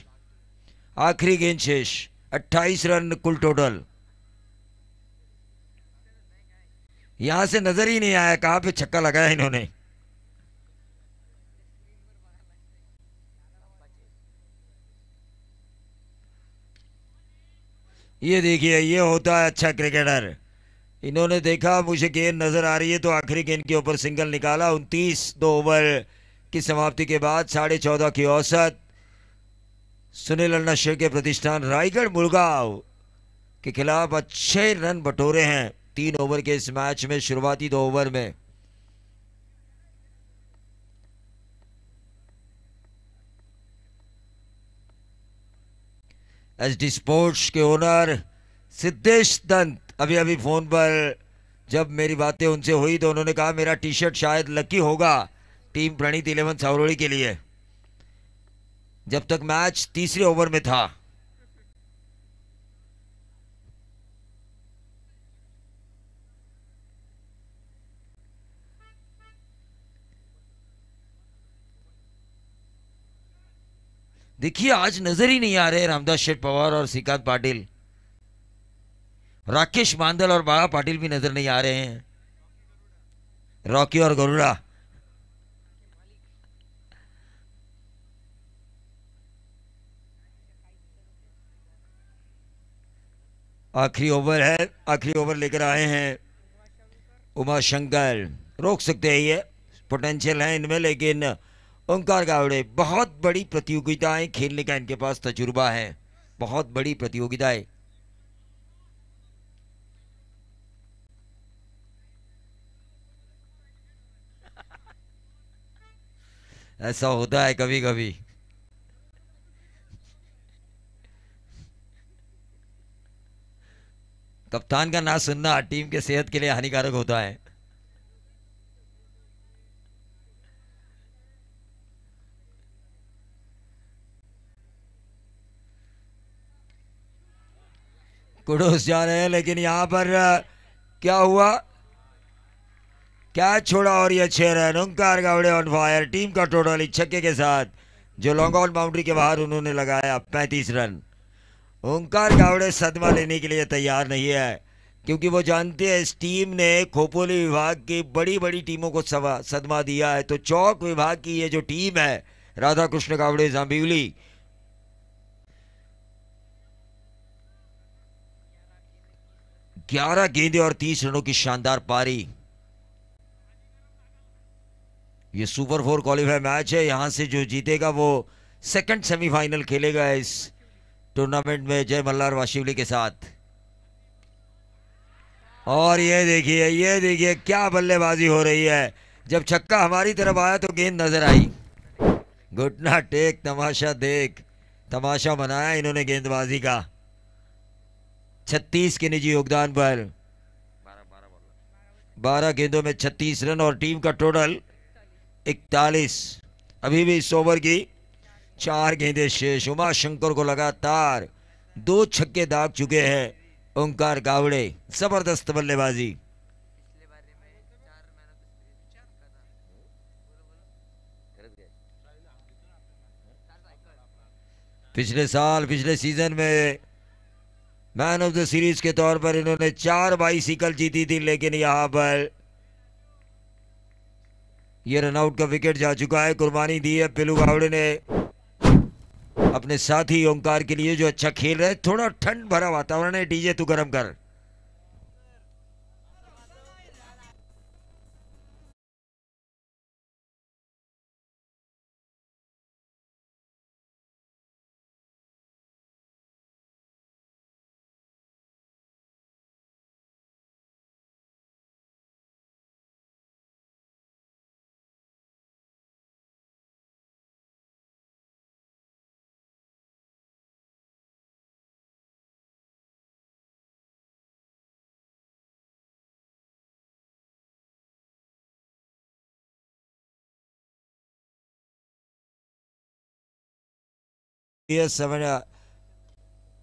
आखिरी गेंद शेष। 28 रन कुल टोटल। यहां से नजर ही नहीं आया कहां पे छक्का लगाया इन्होंने। ये देखिए, ये होता है अच्छा क्रिकेटर। इन्होंने देखा मुझे गेंद नजर आ रही है तो आखिरी गेंद के ऊपर सिंगल निकाला। 29 ओवर की समाप्ति के बाद 14.5 की औसत। सुनील अन्ना शेर प्रतिष्ठान रायगढ़ मुलगांव के खिलाफ अच्छे रन बटोरे हैं 3 ओवर के इस मैच में, शुरुआती 2 ओवर में। एसडी स्पोर्ट्स के ओनर सिद्धेश दंत अभी अभी फोन पर जब मेरी बातें उनसे हुई तो उन्होंने कहा मेरा टी शर्ट शायद लकी होगा टीम प्रणीत 11 सावरोली के लिए, जब तक मैच तीसरे ओवर में था। देखिए आज नजर ही नहीं आ रहे रामदास शेठ पवार और श्रीकांत पाटिल। राकेश मांदल और बागा पाटिल भी नजर नहीं आ रहे हैं। रॉकी और गरुड़ा। आखिरी ओवर है, आखिरी ओवर लेकर आए हैं उमा शंकर। रोक सकते हैं, ये पोटेंशियल है इनमें, लेकिन ओंकार गावड़े बहुत बड़ी प्रतियोगिताएं खेलने का इनके पास तजुर्बा है, बहुत बड़ी प्रतियोगिताएं। ऐसा होता है कभी कभी। कप्तान का ना सुनना टीम के सेहत के लिए हानिकारक होता है। कुडोस जा रहे हैं, लेकिन यहां पर क्या हुआ, कैच छोड़ा और ये 6 run. Omkar Gawade on fire. Team का टोटल इस छक्के के साथ जो लॉन्ग ऑन बाउंड्री के बाहर उन्होंने लगाया 35 रन। ओंकार गावड़े सदमा लेने के लिए तैयार नहीं है, क्योंकि वो जानते हैं इस टीम ने खोपोली विभाग की बड़ी बड़ी टीमों को सदमा दिया है। तो चौक विभाग की ये जो टीम है राधा कृष्ण गावड़े जांबिवली, 11 गेंदें और 30 रनों की शानदार पारी। ये सुपर 4 क्वालिफाई मैच है। यहां से जो जीतेगा वो सेकंड सेमीफाइनल खेलेगा इस टूर्नामेंट में जय मल्हार वाशिवली के साथ। और ये देखिए क्या बल्लेबाजी हो रही है। जब छक्का हमारी तरफ आया तो गेंद नजर आई। घुटना टेक तमाशा देख, तमाशा मनाया इन्होंने गेंदबाजी का। 36 के निजी योगदान पर 12 गेंदों में 36 रन और टीम का टोटल 41। अभी भी इस ओवर की 4 गेंदें शेष। उमा शंकर को लगातार 2 छक्के दाग चुके हैं ओंकार गावड़े। जबरदस्त बल्लेबाजी। पिछले सीजन में मैन ऑफ द सीरीज के तौर पर इन्होंने 4 बाइसिकल जीती थी, लेकिन यहां पर ये रनआउट का विकेट जा चुका है। कुर्बानी दी है पिलू गावड़े ने अपने साथी ओंकार के लिए, जो अच्छा खेल रहे। थोड़ा ठंड भरा वातावरण है, डीजे तू गर्म कर।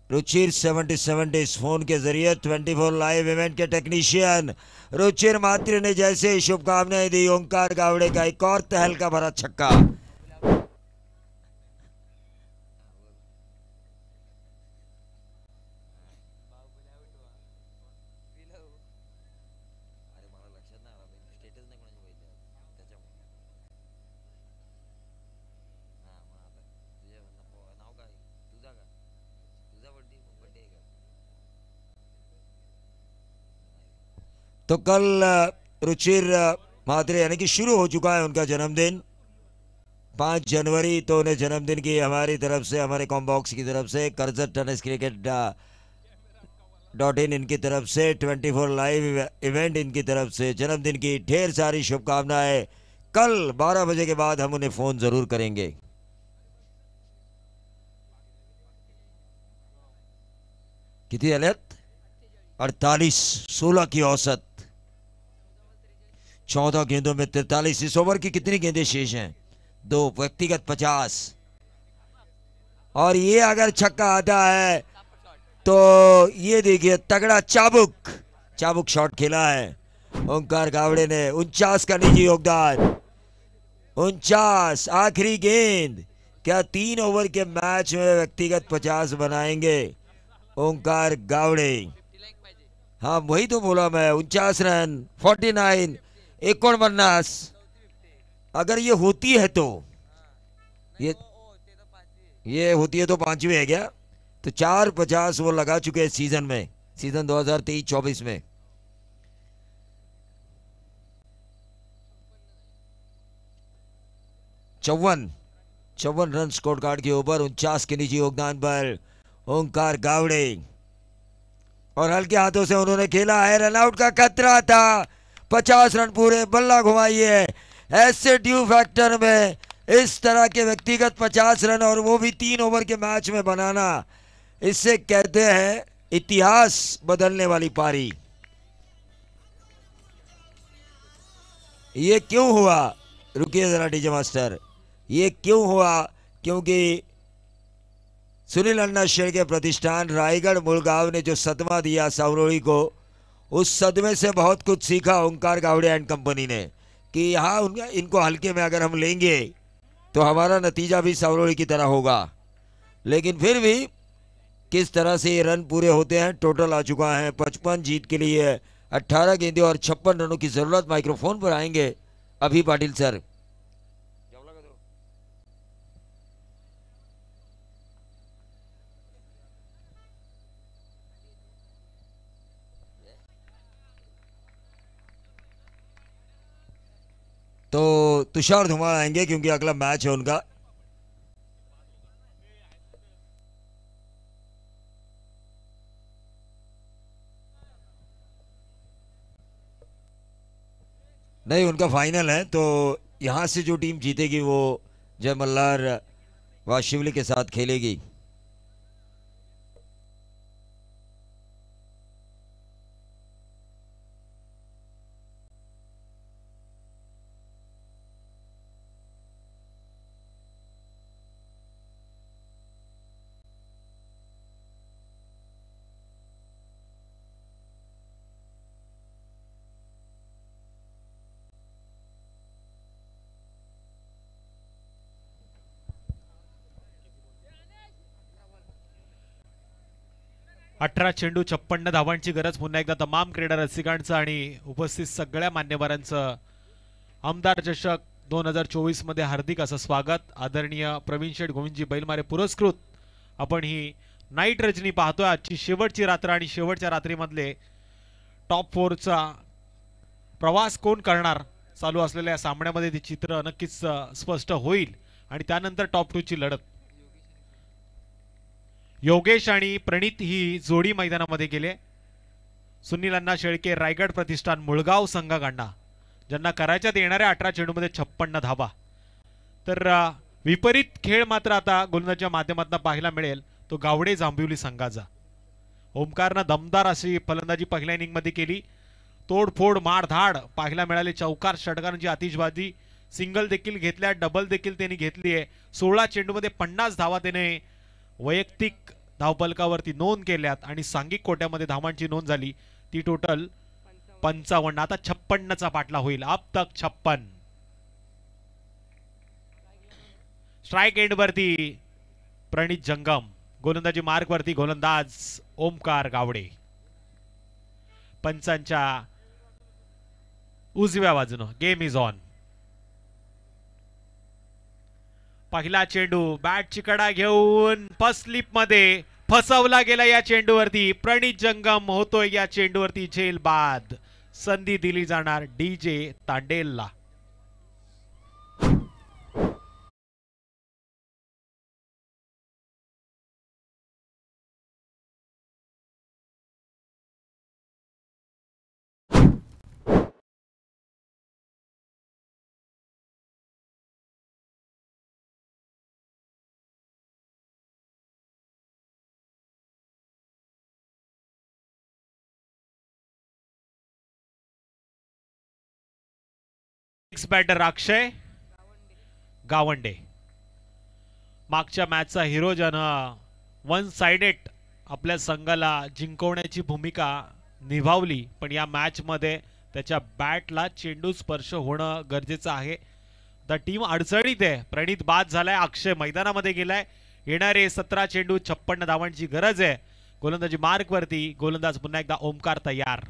रुचिर 77 इस फोन के जरिए 24 लाइव इवेंट के टेक्नीशियन रुचिर मात्र ने जैसे ही शुभकामनाएं दी, ओंकार गावड़े का एक और तहलका भरा छक्का। तो कल रुचिर मात्रे यानी कि शुरू हो चुका है उनका जन्मदिन 5 जनवरी। तो उन्हें जन्मदिन की हमारी तरफ से, हमारे कॉम्बॉक्स की तरफ से, करजत टेनिस क्रिकेट .in इनकी तरफ से, 24 लाइव इवेंट इनकी तरफ से जन्मदिन की ढेर सारी शुभकामनाएं। कल 12 बजे के बाद हम उन्हें फोन जरूर करेंगे। कितनी अलत 48, 16 की औसत, 14 गेंदों में 43। इस ओवर की कितनी गेंदें शेष हैं? 2, व्यक्तिगत 50। और ये अगर छक्का आता है तो ये देखिए तगड़ा चाबुक शॉट खेला है ओंकार गावड़े ने। 49 का निजी योगदान, 49 आखिरी गेंद। क्या 3 ओवर के मैच में व्यक्तिगत 50 बनाएंगे ओंकार गावड़े? हाँ वही तो बोला मैं, 49 रन, 49 49। अगर ये होती है तो ये होती है तो 5वीं है क्या? तो 450 वो लगा चुके हैं सीजन में, सीजन 2023-24 में। चौवन रन स्कोर कार्ड के ऊपर 49 के निजी योगदान पर ओंकार गावड़े। और हल्के हाथों से उन्होंने खेला है, रनआउट का खतरा था। 50 रन पूरे, बल्ला घुमाइए। ऐसे ड्यू फैक्टर में इस तरह के व्यक्तिगत 50 रन और वो भी 3 ओवर के मैच में बनाना, इससे कहते हैं इतिहास बदलने वाली पारी। ये क्यों हुआ? रुकिए जरा डीजे मास्टर, ये क्यों हुआ? क्योंकि सुनील अन्ना शेर के प्रतिष्ठान रायगढ़ मुलगांव ने जो सदमा दिया सावरोली को, उस सदमे से बहुत कुछ सीखा ओंकार गावड़े एंड कंपनी ने कि यहाँ इनको हल्के में अगर हम लेंगे तो हमारा नतीजा भी सावरोली की तरह होगा। लेकिन फिर भी किस तरह से ये रन पूरे होते हैं। टोटल आ चुका है 55 जीत के लिए 18 गेंदे और 56 रनों की जरूरत। माइक्रोफोन पर आएंगे अभी पाटिल सर। तो तुषार धुमाल आएंगे क्योंकि अगला मैच है उनका। नहीं, उनका फाइनल है, तो यहाँ से जो टीम जीतेगी वो जय मल्हार वाशिवली के साथ खेलेगी। अठरा चेंडू 56 धावांची गरज। पुन्हा एकदा तमाम क्रीडा रसिकांचं आणि उपस्थित सगळ्या मान्यवरांचं आमदार चषक 2024 मध्ये हार्दिक असं स्वागत। आदरणीय प्रवीण शेठ गोविंदजी बैलमारे पुरस्कृत आपण ही नाईट रजनी पाहतोय। आजची शेवटची रात्र आणि शेवटच्या रात्रीमधले टॉप 4चा प्रवास कोण करणार, चालू असलेल्या सामन्यामध्ये ते चित्र नक्कीच स्पष्ट होईल आणि त्यानंतर टॉप 2 ची लढत। योगेश आणि प्रणित ही जोडी मैदानामध्ये गेले। सुनील अण्णा शेळके रायगड प्रतिष्ठान मुळगाव संघाकडनं, ज्यांना करायच्यात येणाऱ्या 18 चेंडूमध्ये 56 धावा। तर विपरीत खेळ मात्र आता गोलंदाजीच्या माध्यमातून पाहायला मिळेल तो गावडे जांभिवली संघाचा। ओमकारनं दमदार अशी फलंदाजी पहिल्या इनिंग मध्ये केली। तोडफोड मारधाड पाहायला मिळाले। चौकार षटकारांची आतिषबाजी, सिंगल देखील घेतल्या, डबल देखील त्यांनी घेतली आहे। 16 चेंडूमध्ये 50 धावा त्याने वैयक्तिक धावफलकावरती नोंद केल्यात आणि सांघिक कोट्यामध्ये धावांची नोंद झाली ती टोटल 55। आता 56चा पाठला होईल। अब तक 56। स्ट्राइक एंड वरती प्रणित जंगम, गोलंदाजी मार्क वरती गोलंदाज ओमकार गावडे। पंचांच्या उजव्या बाजूनं गेम इज ऑन। पहिला चेंडू बॅटची कडा घेऊन फर्स्ट स्लिप मध्ये फसवला गेला। या चेंडूवरती प्रणित जंगम होतोय या चेंडूवरती झेल बाद। संधी दिली जाणार डीजे तांडेलला। बॅटर अक्षय गावंडे, मागच्या मॅचचा हिरो, ज्यानं वन साइडेड आपल्या संघाला जिंकवण्याची भूमिका निभावली, पण या मॅच मध्ये त्याच्या बॅटला चेंडू स्पर्श होणं गरजेचं आहे। द टीम अडचणीत आहे। प्रणित बाद झालाय, अक्षय मैदानामध्ये गेलाय। येणारे 17 चेंडू 56 धावांची गरज आहे। गोलंदाजी मार्क वरती गोलंदाज पुन्हा एकदा ओमकार तयार।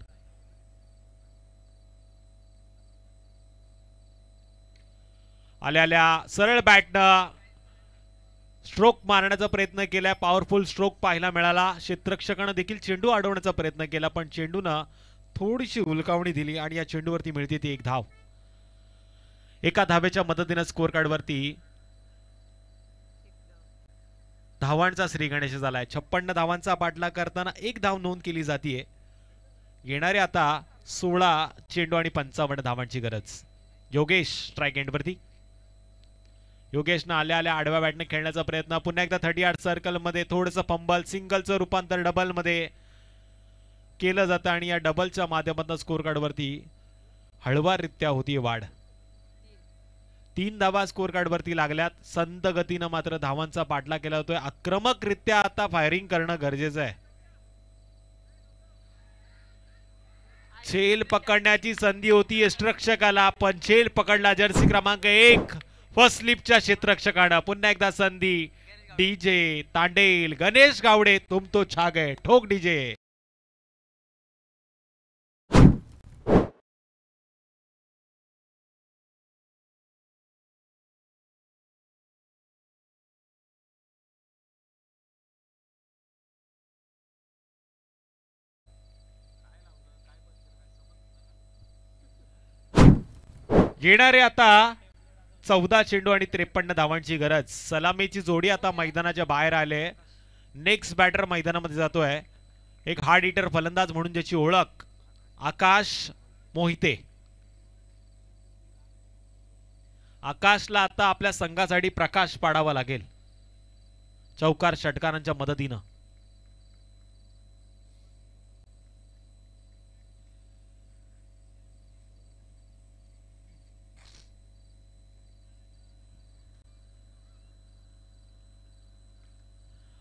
आल्या आल्या सरळ बॅटनं स्ट्रोक मारण्याचा प्रयत्न केलाय। पॉवरफुल स्ट्रोक पाहायला मिळाला। क्षेत्ररक्षकानं देखील चेंडू अडवण्याचा प्रयत्न केला, पण चेंडूनं थोडीशी उलकावणी दिली आणि या चेंडूवरती मिळते ती एक धाव। एका धावेच्या मदतीने स्कोर कार्ड वरती धावांचा श्री गणेश झालाय। 56 धावांचा पाठलाग करताना एक धाव नोंद केली जाते। येणारे आता 16 चेंडू आणि 55 धावांची गरज। योगेश स्ट्राइक एंड वरती। योगेशनं आल्या आल्या आडव्या बॅटने खेळण्याचा प्रयत्न। पुन्हा एकदा 38 सर्कल मध्ये थोडंसं फंबल, सिंगलचं रूपांतर डबल मध्ये केलं जातं आणि या डबलच्या माध्यमातून स्कोर कार्ड वरती हळवारित्या होती वाढ। 3 धावा स्कोर कार्ड वरती लागल्यात। संत गतीनं मात्र धावांचा पाठला केला होतोय। आक्रमकरित्या आता फायरिंग करणं गरजेचं आहे। झेल पकडण्याची संधी होती यष्टरक्षकाला, पण झेल पकडला जर्सी क्रमांक 1 फर्स्ट स्लिपच्या क्षेत्ररक्षकानं। पुन्हा एकदा संधी डीजे तांडेल, गणेश गावडे तुम तो छा गए, ठोक डीजे। येणारे आता 14 चेंडू आणि 53 धावांची गरज। सलामीची जोडी आता मैदानाच्या बाहेर आले। नेक्स्ट बॅटर मैदानामध्ये जातोय एक हार्ड हिटर फलंदाज म्हणून ज्याची ओळख आकाश मोहिते। आकाशला आता आपल्या संघासाठी प्रकाश पाडावा लागेल चौकार षटकारांच्या मदतीनं.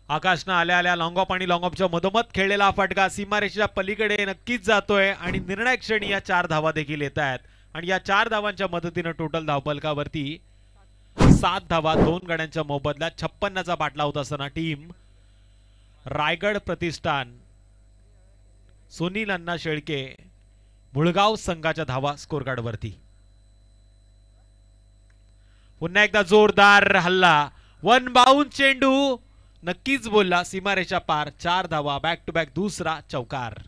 आकाशनं आल्या आल्या लॉंग ऑफ आणि लॉंग ऑफच्या मधोमध खेळलेला हा फटका सीमारेषेच्या पलीकडे नक्कीच जातोय आणि निर्णायक क्षणी या 4 धावा देखील येत आहेत आणि या 4 धावांच्या मदतीनं टोटल धावफलकावरती 7 धावा 2 गड्यांच्या मोबदल्यात 56चा बाटला होत असताना टीम रायगड प्रतिष्ठान सुनील अण्णा शेळके मुळगाव संघाच्या धावा स्कोर कार्ड वरती. पुन्हा एकदा जोरदार हल्ला, वन बाउंड चेंडू नक्कीच बोलला सीमारेषा पार. 4 धावा, बॅक टू बॅक दुसरा चौकार.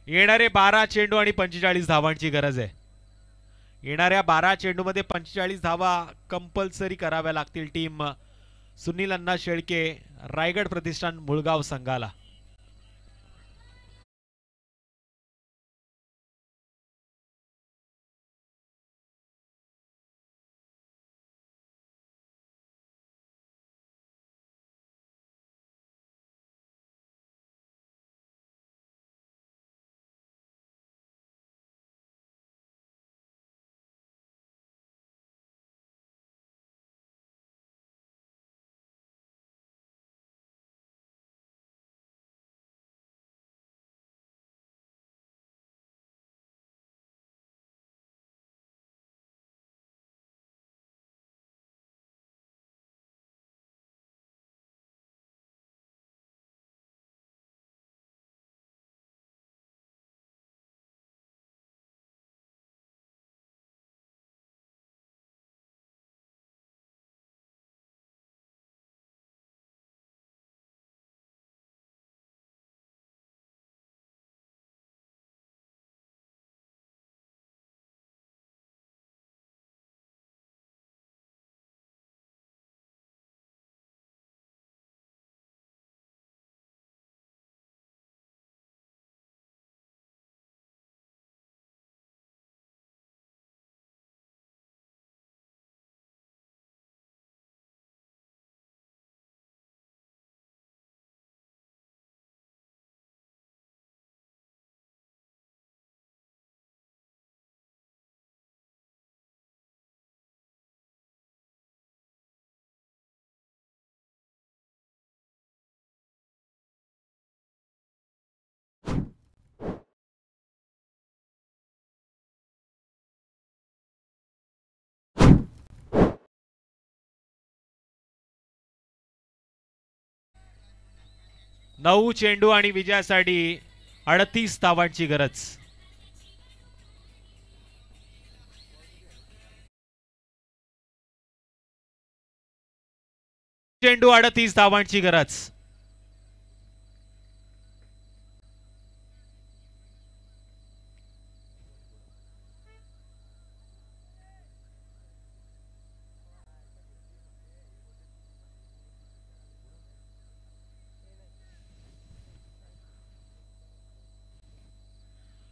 येणारे 12 चेंडू आणि 45 धावांची गरज आहे. येणाऱ्या 12 चेंडू मध्ये 45 धावा कंपल्सरी कराव्या लागतील टीम सुनील अण्णा शेळके रायगड प्रतिष्ठान मुळगाव संघाला. नऊ चेंडू आणि विजयासाठी 38 धावांची गरज. चेंडू 38 धावांची गरज.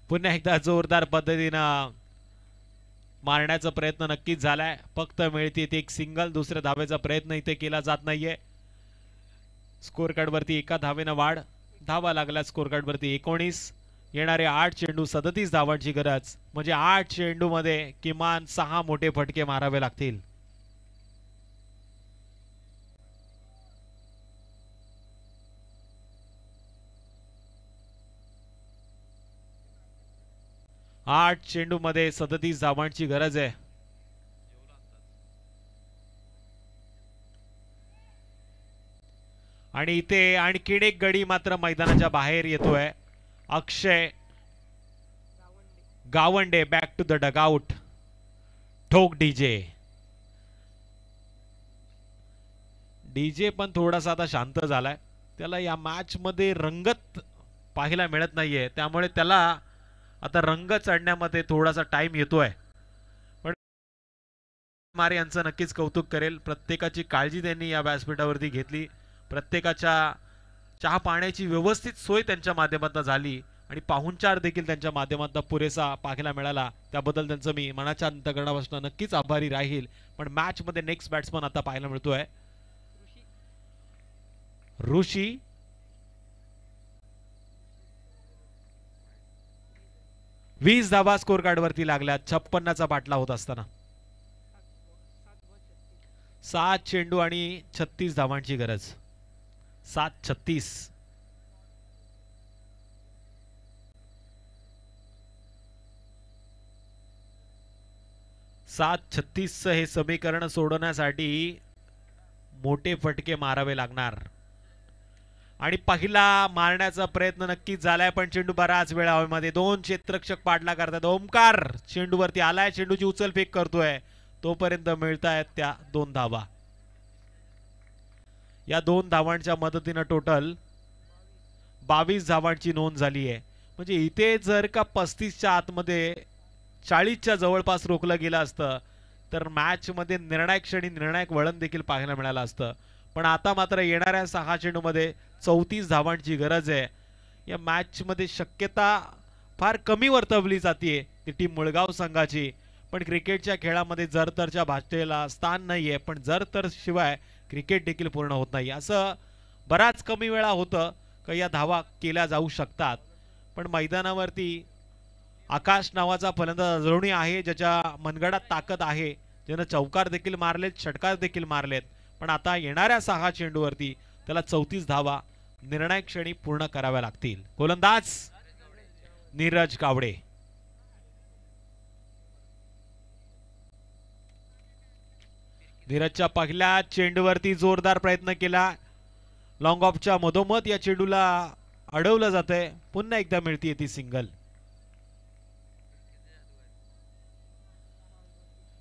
पुन्हा एकदा जोरदार पद्धतीनं मारण्याचा प्रयत्न नक्कीच झालाय. फक्त मिळते एक सिंगल, दुसऱ्या धावेचा प्रयत्न इथे केला जात नाहीये. स्कोर कार्ड वरती एका धावेनं वाढ. धावा लागला स्कोर कार्ड वरती 19. येणारे 8 चेंडू 37 धावांची गरज. म्हणजे 8 चेंडू मध्ये किमान 6 मोठे फटके मारावे लागतील. आठ चेंडू मध्ये 37 धावांची गरज आहे. आणि इथे आणखीन एक गडी मात्र मैदानाच्या बाहेर येतोय. Akshay Gawande back to the dugout. ठोक डीजे पण थोडासा आता शांत झालाय. त्याला या मॅच मध्ये रंगत पाहायला मिळत नाहीये, त्यामुळे त्याला आता रंग चढण्यामध्ये थोडासा टाइम येतोय. पण मारे यांचं नक्कीच कौतुक करेल. प्रत्येकाची काळजी त्यांनी या व्यासपीठावरती घेतली. प्रत्येकाच्या चहा पाण्याची व्यवस्थित सोय त्यांच्या माध्यमातून झाली आणि पाहुणचार देखील त्यांच्या माध्यमातून पुरेसा पाहायला मिळाला, त्याबद्दल त्यांचं मी मनाच्या अंतःकरणापासून नक्कीच आभारी राहील. पण मॅच मध्ये नेक्स्ट बॅट्समन आता पाहायला मिळतोय ऋषी. 20 धावा स्कोर कार्ड वरती लागल्या 56चा बाटला होत असताना. 7 चेंडू आणि 36 धावांची गरज. 7-36. 7-36 हे समीकरण सोडवण्यासाठी मोठे फटके मारावे लागणार. आणि पहिला मारण्याचा प्रयत्न नक्कीच झालाय, पण चेंडू बराच वेळा हवेमध्ये. 2 क्षेत्ररक्षक पाठला करतात. ओमकार चेंडूवरती आलाय, चेंडूची उचलफेक करतोय, तोपर्यंत मिळतायत त्या 2 धावा. या 2 धावांच्या मदतीनं टोटल 22 धावांची नोंद झाली आहे. म्हणजे इथे जर का 35च्या आतमध्ये 40च्या जवळपास रोखलं गेलं असतं तर मॅच मध्ये निर्णायक क्षणी निर्णायक वळण देखील पाहायला मिळालं असतं. पण आता मात्र येणाऱ्या 6 चेंडूमध्ये 34 धावांची गरज आहे. या मॅच मध्ये शक्यता फार कमी वर्तवली जाते ती टीम मुळगाव संघाची. पण क्रिकेटच्या खेळामध्ये जर तरच्या भाषेला स्थान नाहीये, पण जर तर शिवाय क्रिकेट देखील पूर्ण होत नाही. असं बराच कमी वेळा होतं का या धावा केल्या जाऊ शकतात. पण मैदानावरती आकाश नावाचा फलंदाज अजूनही आहे, ज्याच्या मनगडात ताकद आहे, ज्यानं चौकार देखील मारलेत, षटकार देखील मारलेत. पण आता येणाऱ्या 6 चेंडूवरती त्याला 34 धावा निर्णायक क्षणी पूर्ण कराव्या लागतील. गोलंदाज नीरज कावडे. नीरजच्या पहिल्या चेंडूवरती जोरदार प्रयत्न केला. लॉंग ऑफच्या मधोमध या चेंडूला अडवलं जातंय. पुन्हा एकदा मिळतीये ती सिंगल.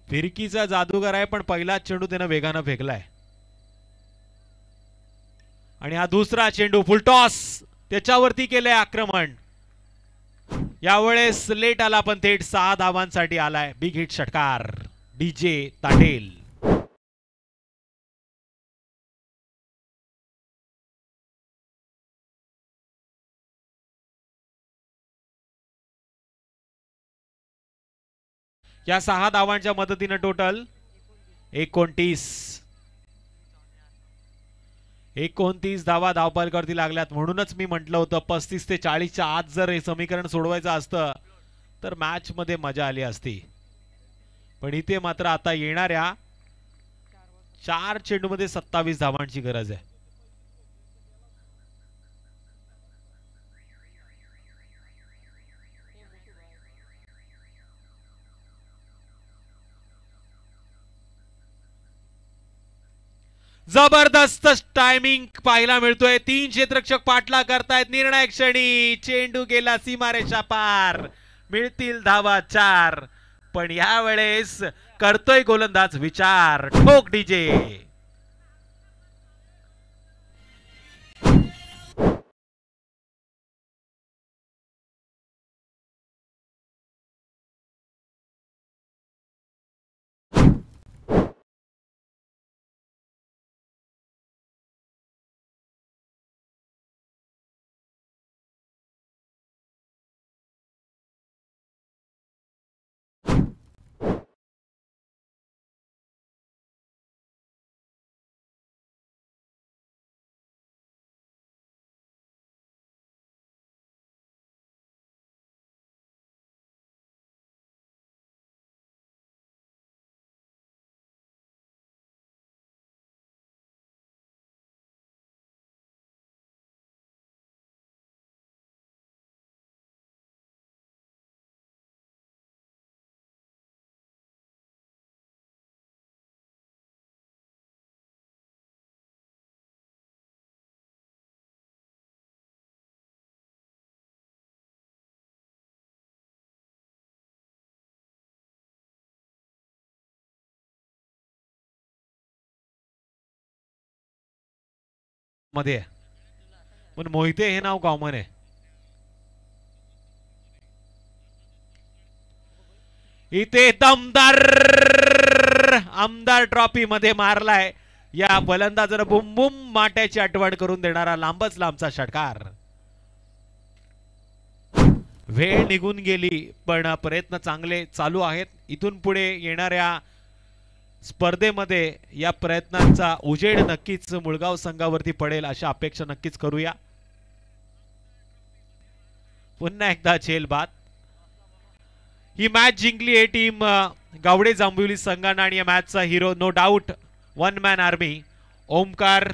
फिरकीचा जादूगार आहे, पण पहिला चेंडू त्यानं वेगानं फेकलाय. आणि हा दुसरा चेंडू फुलटॉस त्याच्यावरती केलंय आक्रमण. यावेळेस लेट आला, पण थेट 6 धावांसाठी आलाय. बिग हिट षटकार डीजे ताटेल. या 6 धावांच्या मदतीनं टोटल 29 धावा धावपलकावरती लागल्यात. म्हणूनच मी म्हटलं होतं 35 ते 40च्या आत जर हे समीकरण सोडवायचं असतं तर मॅच मध्ये मजा आली असती. पण इथे मात्र आता येणाऱ्या 4 चेंडूमध्ये 27 धावांची गरज आहे. जबरदस्त टायमिंग पाहायला मिळतोय. 3 क्षेत्ररक्षक पाठला करतायत. निर्णायक क्षणी चेंडू गेला सीमारेषा पार. मिळतील धावा 4. पण यावेळेस करतोय गोलंदाज विचार. ठोक डीजे. मध्ये पण मोहिते हे नाव कॉमन आहे. इथे दमदार आमदार ट्रॉफी मध्ये मारलाय. या फलंदाजानं बुम बुम माट्याची आठवण करून देणारा लांबच लांबचा षटकार. वेळ निघून गेली पण प्रयत्न चांगले चालू आहेत. इथून पुढे येणाऱ्या स्पर्धेमध्ये या प्रयत्नांचा उजेड नक्कीच मुळगाव संघावरती पडेल अशी अपेक्षा नक्कीच करूया. पुन्हा एकदा झेलबाद. ही मॅच जिंकली आहे टीम गावडे जांभिवली संघाने आणि या मॅचचा hero no doubt one man army Omkar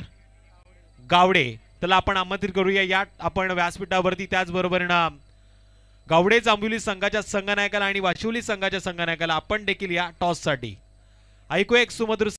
Gawade. त्याला आपण आमंत्रित करूया या आपण व्यासपीठावरती. त्याचबरोबर गावडे जांभिवली संघाच्या संघनायकाला आणि वाशिवली संघाच्या संघनायकाला आपण देखील या टॉस साठी. ऐकूया एक सुमधुर